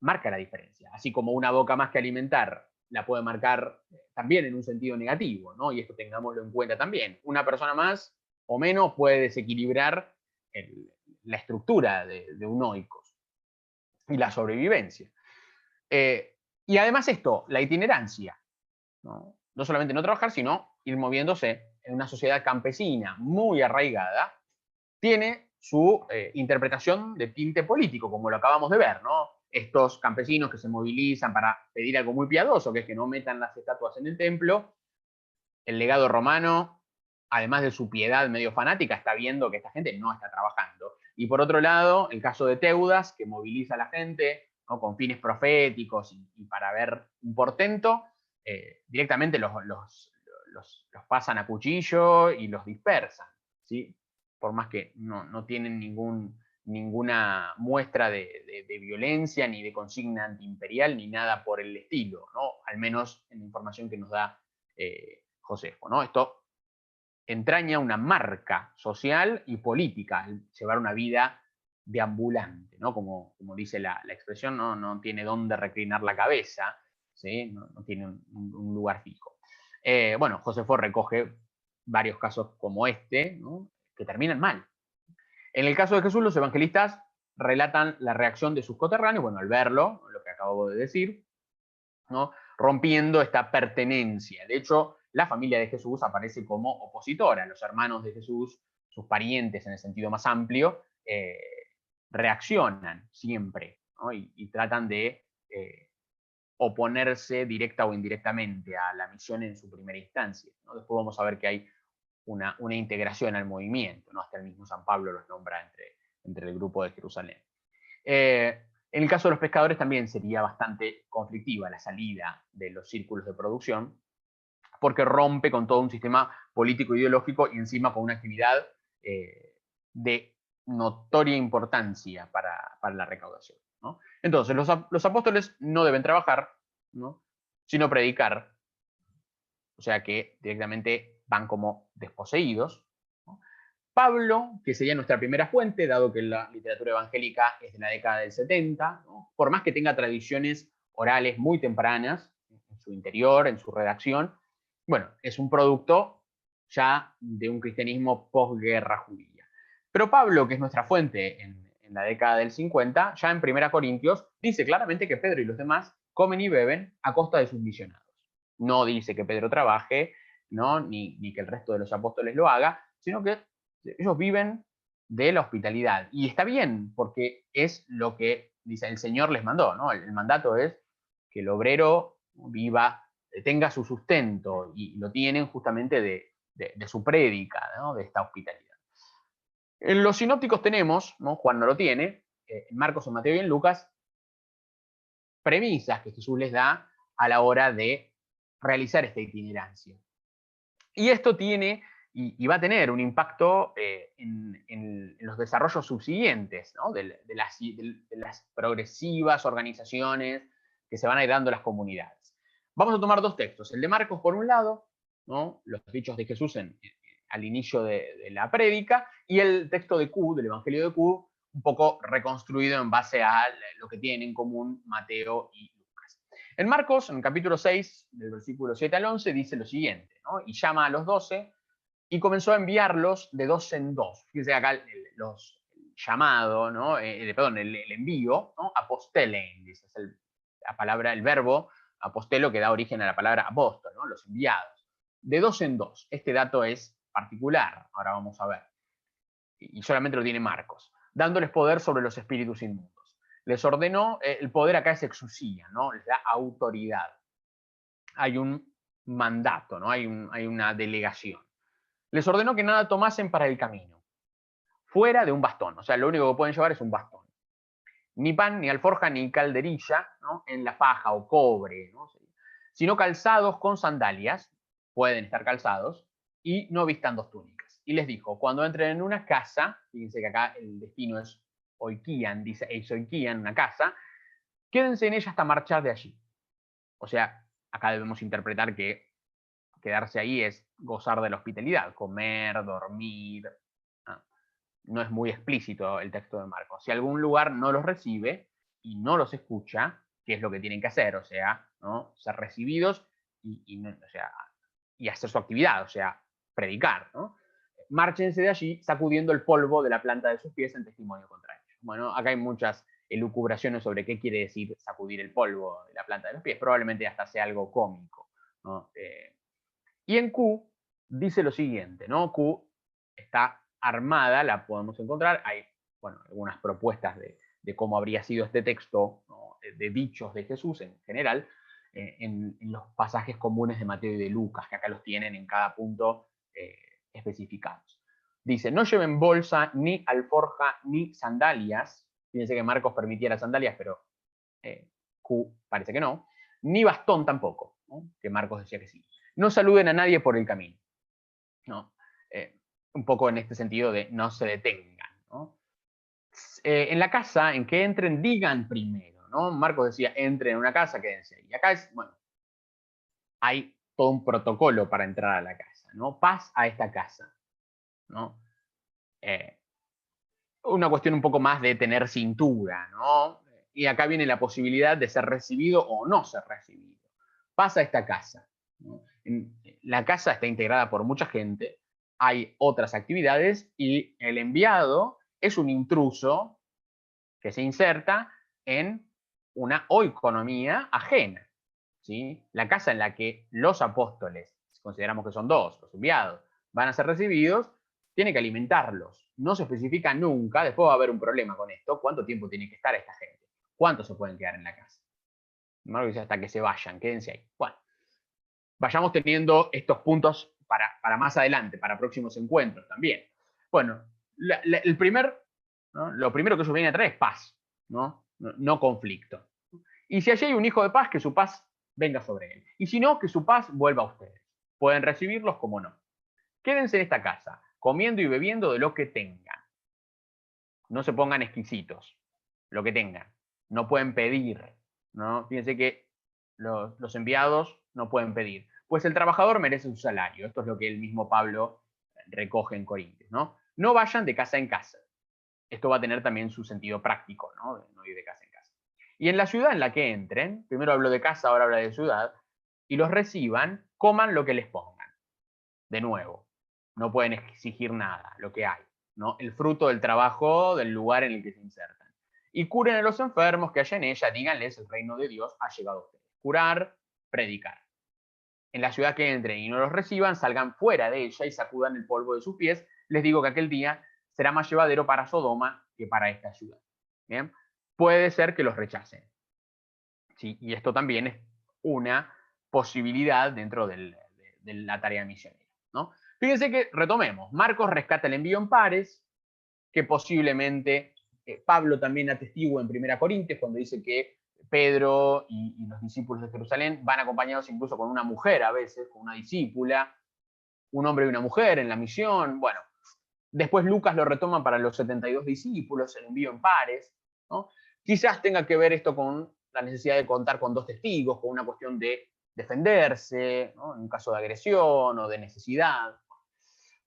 marca la diferencia. Así como una boca más que alimentar la puede marcar también en un sentido negativo, ¿no? Y esto tengámoslo en cuenta también. Una persona más o menos puede desequilibrar la estructura de un oikos y la sobrevivencia. Y además esto, la itinerancia, ¿no? No solamente no trabajar, sino ir moviéndose en una sociedad campesina muy arraigada, tiene su interpretación de tinte político, como lo acabamos de ver, ¿no? Estos campesinos que se movilizan para pedir algo muy piadoso, que es que no metan las estatuas en el templo. El legado romano, además de su piedad medio fanática, está viendo que esta gente no está trabajando. Y por otro lado, el caso de Teudas, que moviliza a la gente, ¿no? Con fines proféticos y para ver un portento, directamente los pasan a cuchillo y los dispersan, ¿sí? Por más que no tienen ninguna muestra de violencia, ni de consigna antiimperial, ni nada por el estilo, ¿no? Al menos en la información que nos da Josefo, ¿no? Esto entraña una marca social y política, el llevar una vida deambulante, ¿no? Como dice la expresión, no tiene dónde reclinar la cabeza, ¿sí? No tiene un lugar fijo. Bueno, Josefo recoge varios casos como este, ¿no? Que terminan mal. En el caso de Jesús, los evangelistas relatan la reacción de sus coterráneos, bueno, al verlo, lo que acabo de decir, ¿no? Rompiendo esta pertenencia. De hecho, la familia de Jesús aparece como opositora. Los hermanos de Jesús, sus parientes en el sentido más amplio, reaccionan siempre, ¿no? Y tratan de oponerse directa o indirectamente a la misión en su primera instancia, ¿no? Después vamos a ver que hay una integración al movimiento, ¿no? Hasta el mismo San Pablo los nombra entre el grupo de Jerusalén. En el caso de los pescadores también sería bastante conflictiva la salida de los círculos de producción, porque rompe con todo un sistema político ideológico y encima con una actividad de notoria importancia para la recaudación, ¿no? Entonces, los apóstoles no deben trabajar, ¿no? Sino predicar, o sea que directamente van como desposeídos, ¿no? Pablo, que sería nuestra primera fuente, dado que la literatura evangélica es de la década del 70, ¿no? Por más que tenga tradiciones orales muy tempranas en su interior, en su redacción, bueno, es un producto ya de un cristianismo posguerra judía. Pero Pablo, que es nuestra fuente en la década del 50, ya en 1 Corintios, dice claramente que Pedro y los demás comen y beben a costa de sus misionados. No dice que Pedro trabaje, ¿no? Ni que el resto de los apóstoles lo haga, sino que ellos viven de la hospitalidad. Y está bien, porque es lo que dice el Señor les mandó, ¿no? El mandato es que el obrero viva, tenga su sustento, y lo tienen justamente de su prédica, ¿no? De esta hospitalidad. En los sinópticos tenemos, ¿no? Juan no lo tiene, en Marcos, en Mateo y en Lucas, premisas que Jesús les da a la hora de realizar esta itinerancia. Y esto tiene y va a tener un impacto en los desarrollos subsiguientes, ¿no? de las progresivas organizaciones que se van a ir dando a las comunidades. Vamos a tomar dos textos, el de Marcos por un lado, ¿no? Los dichos de Jesús al inicio de la prédica, y el texto de Q, del Evangelio de Q, un poco reconstruido en base a lo que tienen en común Mateo y Lucas. En Marcos, en el capítulo 6, del versículo 7 al 11, dice lo siguiente, ¿no? Y llama a los 12 y comenzó a enviarlos de dos en dos. Fíjense acá el llamado, ¿no? Perdón, el envío, ¿no? Apostelen, dice, es la palabra, el verbo apostelo que da origen a la palabra apóstol, ¿no? Los enviados. De dos en dos. Este dato es particular, ahora vamos a ver. Y solamente lo tiene Marcos. dándoles poder sobre los espíritus inmundos. Les ordenó, el poder acá es exusía, ¿no? Les da autoridad. Hay un mandato, ¿no? Hay una delegación. Les ordenó que nada tomasen para el camino, fuera de un bastón. O sea, lo único que pueden llevar es un bastón. Ni pan, ni alforja, ni calderilla, ¿no? En la paja o cobre, ¿no? Sino calzados con sandalias, pueden estar calzados, y no vistan dos túnicas. Y les dijo, cuando entren en una casa, fíjense que acá el destino es oikian, dice eisoikian, una casa, quédense en ella hasta marchar de allí. O sea, acá debemos interpretar que quedarse ahí es gozar de la hospitalidad, comer, dormir. No es muy explícito el texto de Marcos. Si algún lugar no los recibe y no los escucha, ¿qué es lo que tienen que hacer? O sea, ¿no? Ser recibidos o sea, y hacer su actividad, o sea, predicar, ¿no? Márchense de allí sacudiendo el polvo de la planta de sus pies en testimonio contra ellos. Bueno, acá hay muchas elucubraciones sobre qué quiere decir sacudir el polvo de la planta de los pies. Probablemente hasta sea algo cómico, ¿no? Y en Q dice lo siguiente, ¿no? Q está armada, la podemos encontrar. Hay, bueno, algunas propuestas de cómo habría sido este texto, ¿no? De dichos de Jesús en general, en los pasajes comunes de Mateo y de Lucas, que acá los tienen en cada punto especificados. Dice, no lleven bolsa, ni alforja, ni sandalias. Fíjense que Marcos permitiera sandalias, pero Q parece que no. Ni bastón tampoco, ¿no? Que Marcos decía que sí. No saluden a nadie por el camino, ¿no? Un poco en este sentido de no se detengan, ¿no? En la casa, en que entren, digan primero, ¿no? Marcos decía, entren en una casa, quédense ahí. Y acá es, bueno, hay todo un protocolo para entrar a la casa, ¿no? Paz a esta casa, ¿no? Una cuestión un poco más de tener cintura, ¿no? Y acá viene la posibilidad de ser recibido o no ser recibido. Paz a esta casa, ¿no? La casa está integrada por mucha gente, hay otras actividades y el enviado es un intruso que se inserta en una oikonomía ajena, ¿sí? La casa en la que los apóstoles, consideramos que son dos, los enviados, van a ser recibidos, tiene que alimentarlos. No se especifica nunca, después va a haber un problema con esto, cuánto tiempo tiene que estar esta gente, cuántos se pueden quedar en la casa. No dice hasta que se vayan, quédense ahí. Bueno, vayamos teniendo estos puntos para más adelante, para próximos encuentros también. Bueno, lo primero que eso viene a traer es paz, no conflicto. Y si allí hay un hijo de paz, que su paz venga sobre él. Y si no, que su paz vuelva a ustedes. Pueden recibirlos como no. Quédense en esta casa, comiendo y bebiendo de lo que tengan. No se pongan exquisitos, lo que tengan. No pueden pedir, ¿no? Fíjense que los enviados no pueden pedir. Pues el trabajador merece su salario. Esto es lo que el mismo Pablo recoge en Corintios, ¿no? No vayan de casa en casa. Esto va a tener también su sentido práctico, ¿no? De no ir de casa en casa. Y en la ciudad en la que entren, primero hablo de casa, ahora hablo de ciudad, y los reciban, coman lo que les pongan. De nuevo, no pueden exigir nada, lo que hay, ¿no? El fruto del trabajo del lugar en el que se insertan. Y curen a los enfermos que haya en ella, díganles, el reino de Dios ha llegado a ustedes. Curar, predicar. En la ciudad que entren y no los reciban, salgan fuera de ella y sacudan el polvo de sus pies. Les digo que aquel día será más llevadero para Sodoma que para esta ciudad. ¿Bien? Puede ser que los rechacen. ¿Sí? Y esto también es una posibilidad dentro de la tarea misionera, ¿no? Fíjense que, retomemos, Marcos rescata el envío en pares, que posiblemente Pablo también atestigua en 1 Corintios cuando dice que Pedro y los discípulos de Jerusalén van acompañados incluso con una mujer a veces, con una discípula, un hombre y una mujer en la misión. Bueno, después Lucas lo retoma para los 72 discípulos, el envío en pares, ¿no? Quizás tenga que ver esto con la necesidad de contar con dos testigos, con una cuestión de defenderse, ¿no? En un caso de agresión o de necesidad.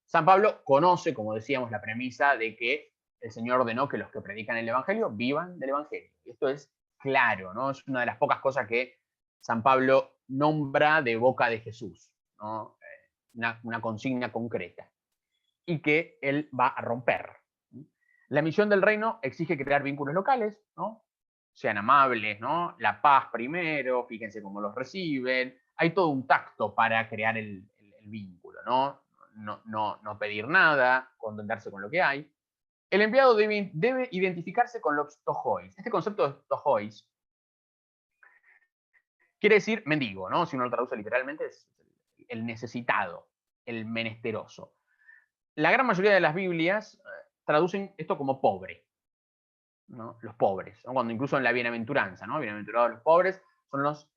San Pablo conoce, como decíamos, la premisa de que el Señor ordenó que los que predican el Evangelio vivan del Evangelio. Esto es claro, ¿no? Es una de las pocas cosas que San Pablo nombra de boca de Jesús, ¿no? Una consigna concreta y que él va a romper. La misión del reino exige crear vínculos locales, ¿no? Sean amables, ¿no? La paz primero, fíjense cómo los reciben. Hay todo un tacto para crear el vínculo, ¿no? No pedir nada, contentarse con lo que hay. el enviado debe identificarse con los tojois. Este concepto de tojois quiere decir mendigo, ¿no? Si uno lo traduce literalmente, es el necesitado, el menesteroso. La gran mayoría de las Biblias traducen esto como pobre, ¿no? Los pobres, ¿no? Cuando incluso en la bienaventuranza, ¿no? Bienaventurados los pobres son los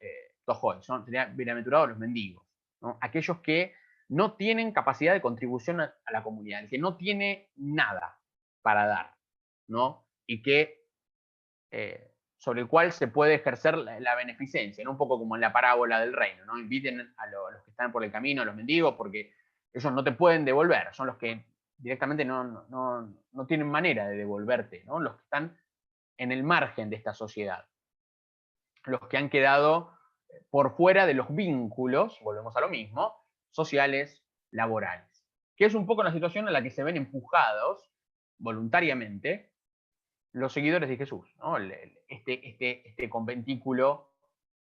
tojois, ¿no? Sería bienaventurados los mendigos, ¿no? Aquellos que no tienen capacidad de contribución a la comunidad, el que no tiene nada para dar, ¿no? Y que sobre el cual se puede ejercer la beneficencia, ¿no? Un poco como en la parábola del reino, ¿no? Inviten a los que están por el camino, a los mendigos, porque ellos no te pueden devolver, son los que directamente no tienen manera de devolverte, ¿no? Los que están en el margen de esta sociedad, los que han quedado por fuera de los vínculos, volvemos a lo mismo, sociales, laborales, que es un poco la situación en la que se ven empujados voluntariamente los seguidores de Jesús, ¿no? Este conventículo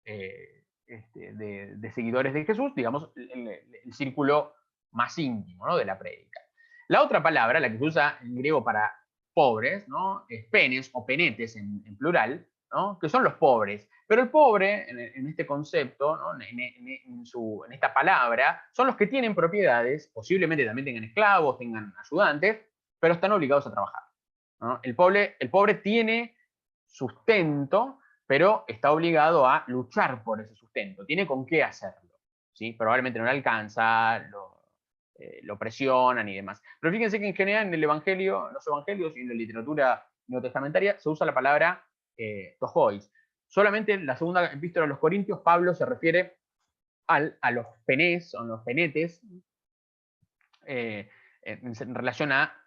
de seguidores de Jesús, digamos, el círculo más íntimo, ¿no? De la prédica. La otra palabra, la que se usa en griego para pobres, ¿no? Es penes o penetes en plural, ¿no? Que son los pobres. Pero el pobre, en este concepto, ¿no? En esta palabra, son los que tienen propiedades, posiblemente también tengan esclavos, tengan ayudantes, pero están obligados a trabajar, ¿no? El pobre tiene sustento, pero está obligado a luchar por ese sustento, tiene con qué hacerlo, ¿sí? Probablemente no le alcanza, lo presionan y demás. Pero fíjense que en general en el Evangelio, los Evangelios y en la literatura neotestamentaria se usa la palabra tojois. Solamente en la segunda epístola a los Corintios, Pablo se refiere a los penés, o los penetes, en relación a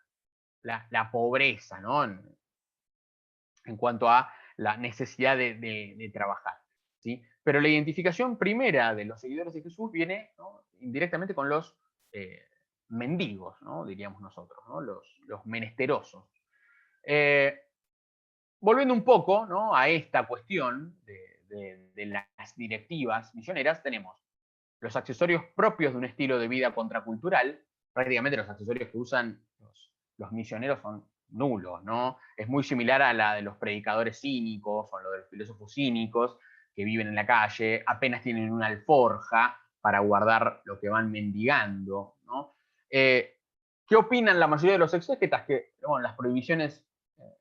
la pobreza, ¿no? En cuanto a la necesidad de trabajar, ¿sí? Pero la identificación primera de los seguidores de Jesús viene, ¿no? Indirectamente con los mendigos, ¿no? Diríamos nosotros, ¿no? Los menesterosos. Volviendo un poco, ¿no? A esta cuestión de las directivas misioneras, tenemos los accesorios propios de un estilo de vida contracultural. Prácticamente los accesorios que usan los misioneros son nulos, ¿no? Es muy similar a la de los predicadores cínicos o a lo de los filósofos cínicos que viven en la calle, apenas tienen una alforja para guardar lo que van mendigando, ¿no? ¿Qué opinan la mayoría de los exégetas? Que bueno, las prohibiciones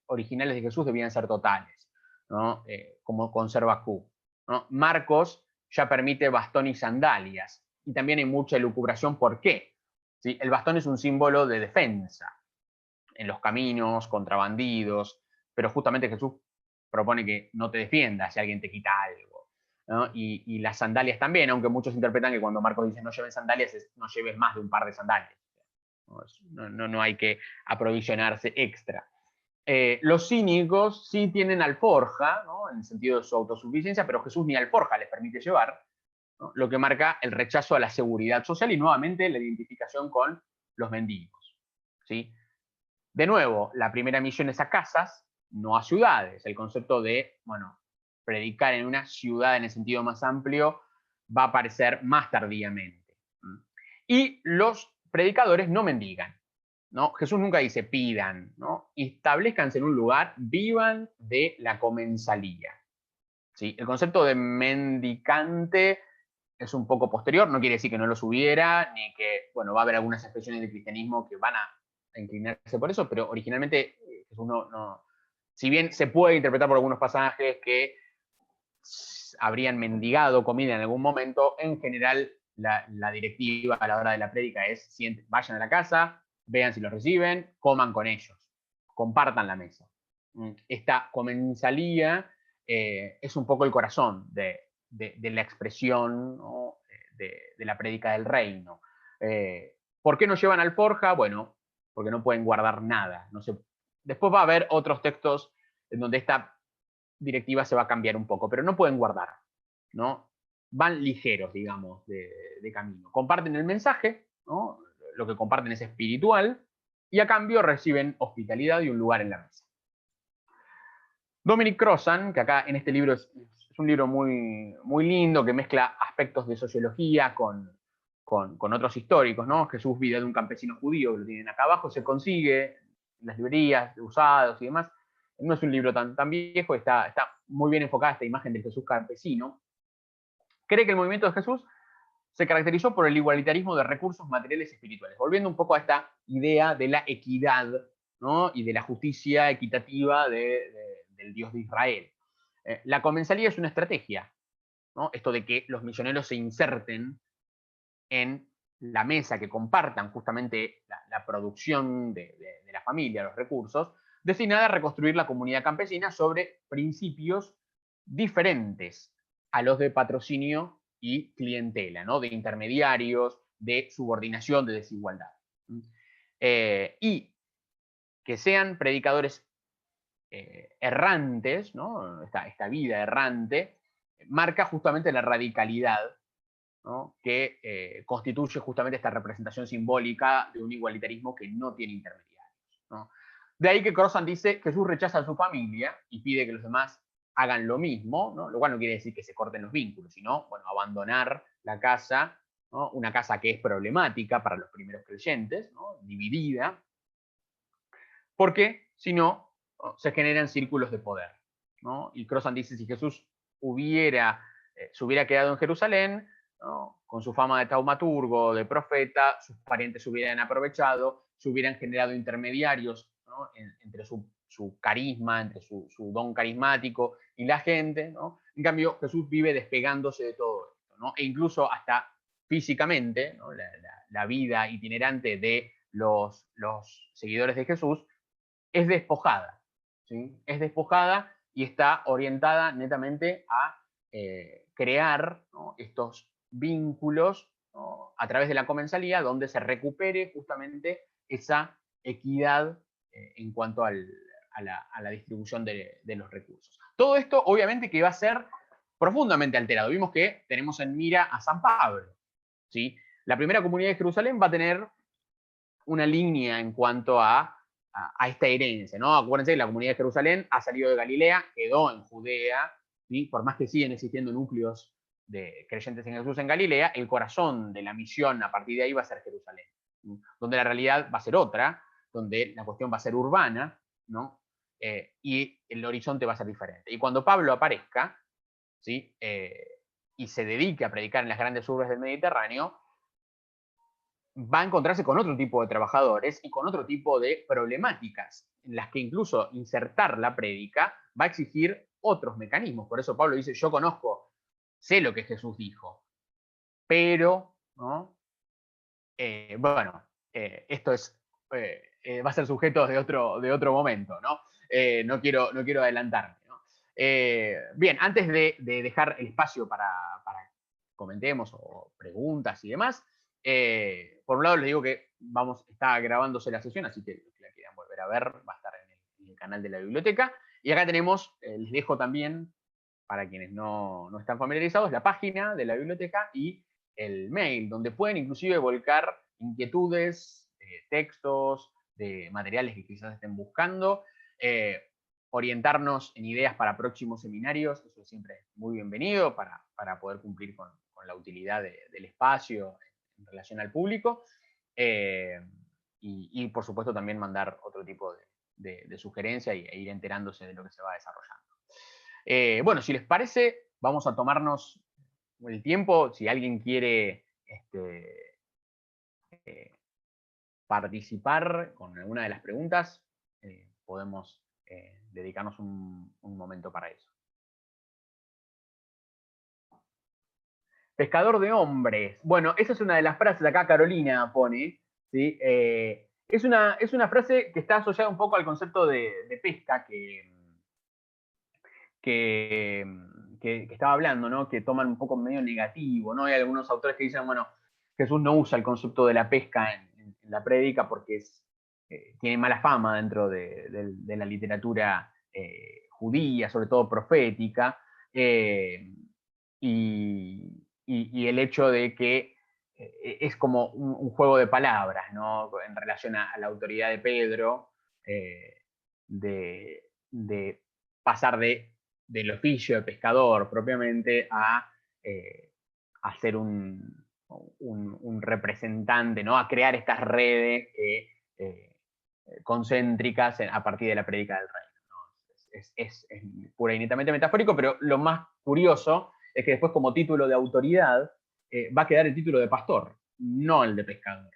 originales de Jesús debían ser totales, ¿no? Como conserva Q, ¿no? Marcos ya permite bastón y sandalias, y también hay mucha elucubración por qué, ¿sí? El bastón es un símbolo de defensa en los caminos, contra bandidos, pero justamente Jesús propone que no te defiendas si alguien te quita algo, ¿no? Y las sandalias también, aunque muchos interpretan que cuando Marcos dice no lleven sandalias, es no lleves más de un par de sandalias. No hay que aprovisionarse extra. Los cínicos sí tienen alforja, ¿no? En el sentido de su autosuficiencia, pero Jesús ni alforja les permite llevar, ¿no? Lo que marca el rechazo a la seguridad social y nuevamente la identificación con los mendigos, ¿sí? De nuevo, la primera misión es a casas, no a ciudades. El concepto de, bueno, predicar en una ciudad en el sentido más amplio va a aparecer más tardíamente. Y los predicadores no mendigan, ¿no? Jesús nunca dice pidan, ¿no? Establezcanse en un lugar, vivan de la comensalía, ¿sí? El concepto de mendicante es un poco posterior, no quiere decir que no los hubiera, ni que, bueno, va a haber algunas expresiones del cristianismo que van a inclinarse por eso, pero originalmente Jesús si bien se puede interpretar por algunos pasajes que habrían mendigado comida en algún momento, en general la directiva a la hora de la prédica es vayan a la casa, vean si los reciben, coman con ellos, compartan la mesa. Esta comensalía es un poco el corazón de la expresión, ¿no? de la prédica del reino. ¿Por qué no llevan alforja? Bueno, porque no pueden guardar nada. Después va a haber otros textos en donde esta directiva se va a cambiar un poco, pero no pueden guardar, ¿no? Van ligeros, digamos, de camino. Comparten el mensaje, ¿no? Lo que comparten es espiritual, y a cambio reciben hospitalidad y un lugar en la mesa. Dominic Crossan, que acá en este libro es un libro muy, muy lindo, que mezcla aspectos de sociología con otros históricos, ¿no? Jesús, vida de un campesino judío, que lo tienen acá abajo, se consigue las librerías, usados y demás. No es un libro tan viejo, está muy bien enfocada esta imagen del Jesús campesino. Cree que el movimiento de Jesús se caracterizó por el igualitarismo de recursos materiales y espirituales, volviendo un poco a esta idea de la equidad, ¿no? Y de la justicia equitativa del Dios de Israel. La comensalía es una estrategia, ¿no? Esto de que los misioneros se inserten en la mesa, que compartan justamente la producción de la familia, los recursos, destinada a reconstruir la comunidad campesina sobre principios diferentes a los de patrocinio y clientela, ¿no? De intermediarios, de subordinación, de desigualdad. Y que sean predicadores errantes, ¿no? Esta vida errante, marca justamente la radicalidad, ¿no? Que constituye justamente esta representación simbólica de un igualitarismo que no tiene intermediarios, ¿no? De ahí que Crossan dice que Jesús rechaza a su familia y pide que los demás hagan lo mismo, ¿no? Lo cual no quiere decir que se corten los vínculos, sino, bueno, abandonar la casa, ¿no? Una casa que es problemática para los primeros creyentes, ¿no? Dividida, porque si no, se generan círculos de poder, ¿no? Y Crossan dice, si Jesús se hubiera quedado en Jerusalén, ¿no? Con su fama de taumaturgo, de profeta, sus parientes se hubieran aprovechado, se hubieran generado intermediarios, ¿no? Entre su carisma, entre su don carismático y la gente, ¿no? En cambio, Jesús vive despegándose de todo esto, ¿no? E incluso hasta físicamente, ¿no? La vida itinerante de los seguidores de Jesús es despojada, ¿sí? Es despojada y está orientada netamente a crear, ¿no? Estos vínculos, ¿no? A través de la comensalía, donde se recupere justamente esa equidad en cuanto a la distribución de los recursos. Todo esto, obviamente, que va a ser profundamente alterado. Vimos que tenemos en mira a San Pablo, ¿sí? La primera comunidad de Jerusalén va a tener una línea en cuanto a esta herencia, ¿no? Acuérdense que la comunidad de Jerusalén ha salido de Galilea, quedó en Judea, ¿sí? Por más que siguen existiendo núcleos de creyentes en Jesús en Galilea, el corazón de la misión a partir de ahí va a ser Jerusalén, ¿sí? Donde la realidad va a ser otra, donde la cuestión va a ser urbana, ¿no? Y el horizonte va a ser diferente. Y cuando Pablo aparezca, ¿sí? Y se dedique a predicar en las grandes urbes del Mediterráneo, va a encontrarse con otro tipo de trabajadores y con otro tipo de problemáticas, en las que incluso insertar la prédica va a exigir otros mecanismos. Por eso Pablo dice, yo conozco, sé lo que Jesús dijo, pero, ¿no? Bueno, esto va a ser sujeto de otro momento, ¿no? No quiero adelantarme, ¿no? Bien, antes de dejar el espacio para comentemos o preguntas y demás, por un lado les digo que está grabándose la sesión, así que los que la quieran volver a ver va a estar en el canal de la biblioteca. Y acá tenemos, les dejo también, para quienes no están familiarizados, la página de la biblioteca y el mail, donde pueden inclusive volcar inquietudes, textos, de materiales que quizás estén buscando, orientarnos en ideas para próximos seminarios, eso siempre es muy bienvenido para poder cumplir con la utilidad del espacio en relación al público, y por supuesto también mandar otro tipo de sugerencia e ir enterándose de lo que se va desarrollando. Bueno, si les parece, vamos a tomarnos el tiempo, si alguien quiere participar con alguna de las preguntas, podemos dedicarnos un momento para eso. Pescador de hombres. Bueno, esa es una de las frases, acá Carolina pone, ¿sí? Es una frase que está asociada un poco al concepto de pesca que estaba hablando, ¿no? Que toman un poco medio negativo, ¿no? Hay algunos autores que dicen, bueno, Jesús no usa el concepto de la pesca en la prédica porque tiene mala fama dentro de la literatura judía, sobre todo profética, y el hecho de que es como un juego de palabras, ¿no? En relación a la autoridad de Pedro, de pasar del oficio de pescador propiamente a ser un representante, ¿no? A crear estas redes que concéntricas a partir de la prédica del reino, ¿no? Es pura y netamente metafórico, pero lo más curioso es que después, como título de autoridad, va a quedar el título de pastor, no el de pescador.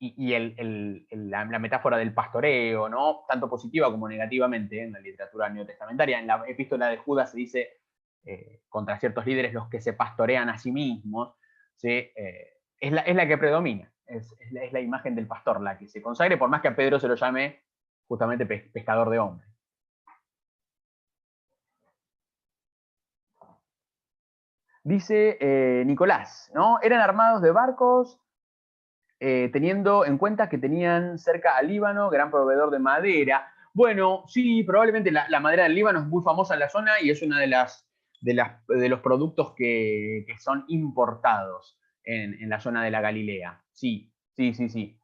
La metáfora del pastoreo, ¿no? Tanto positiva como negativamente en la literatura neotestamentaria. En la epístola de Judas se dice contra ciertos líderes los que se pastorean a sí mismos, ¿sí? Es la que predomina, es la imagen del pastor la que se consagre, por más que a Pedro se lo llame justamente pescador de hombres. Dice Nicolás, ¿no? Eran armados de barcos, teniendo en cuenta que tenían cerca al Líbano, gran proveedor de madera. Bueno, sí, probablemente la madera del Líbano es muy famosa en la zona y es una de los productos que son importados en la zona de la Galilea. Sí, sí, sí, sí.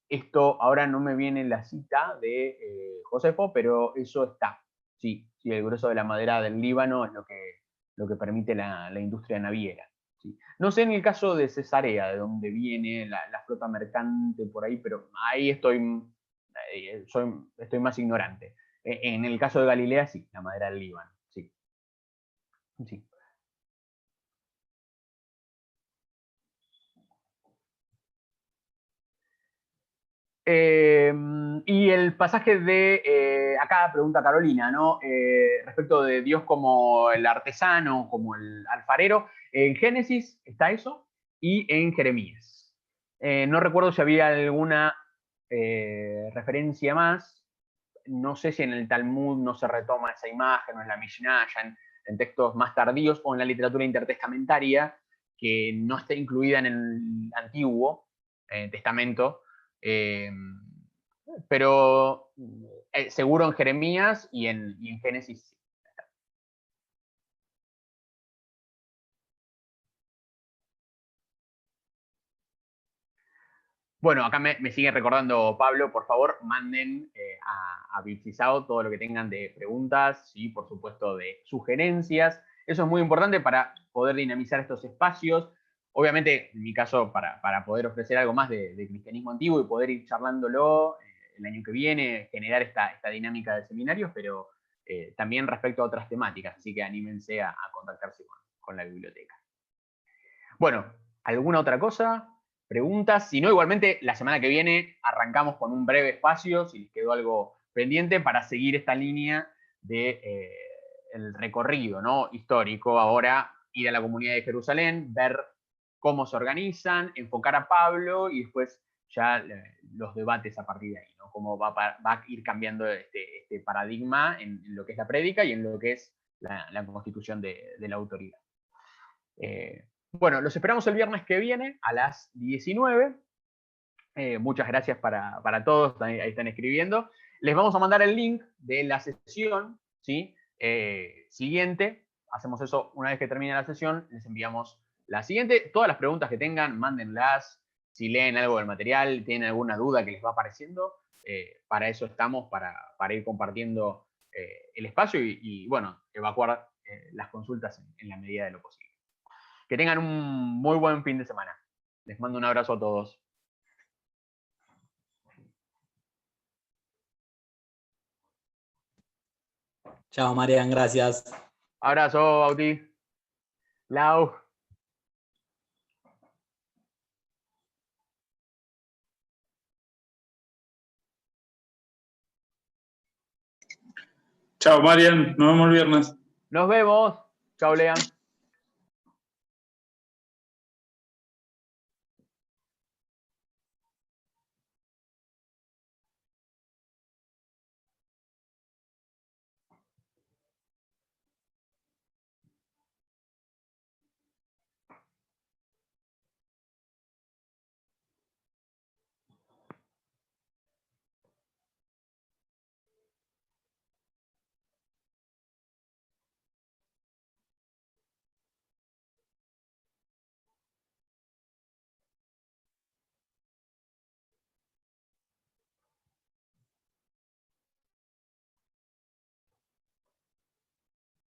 Esto ahora no me viene la cita de Josefo, pero eso está. Sí, sí, el grueso de la madera del Líbano es lo que permite la industria naviera. Sí. No sé en el caso de Cesarea, de dónde viene la flota mercante por ahí, pero ahí estoy más ignorante. En el caso de Galilea, sí, la madera del Líbano. Sí. Sí. Y el pasaje de, acá pregunta Carolina, ¿no? Respecto de Dios como el artesano, como el alfarero, en Génesis está eso y en Jeremías. No recuerdo si había alguna referencia más, no sé si en el Talmud no se retoma esa imagen, o en la Mishnah, ya en textos más tardíos, o en la literatura intertestamentaria, que no está incluida en el Antiguo Testamento, eh, pero seguro en Jeremías y en Génesis. Bueno, acá me sigue recordando Pablo, por favor, manden a Bipsisao todo lo que tengan de preguntas y, por supuesto, de sugerencias. Eso es muy importante para poder dinamizar estos espacios. Obviamente, en mi caso, para poder ofrecer algo más de cristianismo antiguo y poder ir charlándolo el año que viene, generar esta dinámica de seminarios, pero también respecto a otras temáticas. Así que anímense a contactarse con la biblioteca. Bueno, ¿alguna otra cosa? ¿Preguntas? Si no, igualmente la semana que viene arrancamos con un breve espacio, si les quedó algo pendiente, para seguir esta línea de el recorrido, ¿no? Histórico. Ahora ir a la comunidad de Jerusalén, ver cómo se organizan, enfocar a Pablo y después ya los debates a partir de ahí, ¿no? Cómo va a ir cambiando este paradigma en lo que es la prédica y en lo que es la constitución de la autoridad. Bueno, los esperamos el viernes que viene a las 19. Muchas gracias para todos, ahí están escribiendo. Les vamos a mandar el link de la sesión, ¿sí? Siguiente. Hacemos eso una vez que termine la sesión, les enviamos la siguiente. Todas las preguntas que tengan, mándenlas. Si leen algo del material, tienen alguna duda que les va apareciendo, para eso estamos, para ir compartiendo el espacio y bueno, evacuar las consultas en la medida de lo posible. Que tengan un muy buen fin de semana. Les mando un abrazo a todos.
Chao, Marian, gracias.
Abrazo, Bauti. Lau.
Chao, Marian. Nos vemos el viernes.
Nos vemos. Chao, Lean.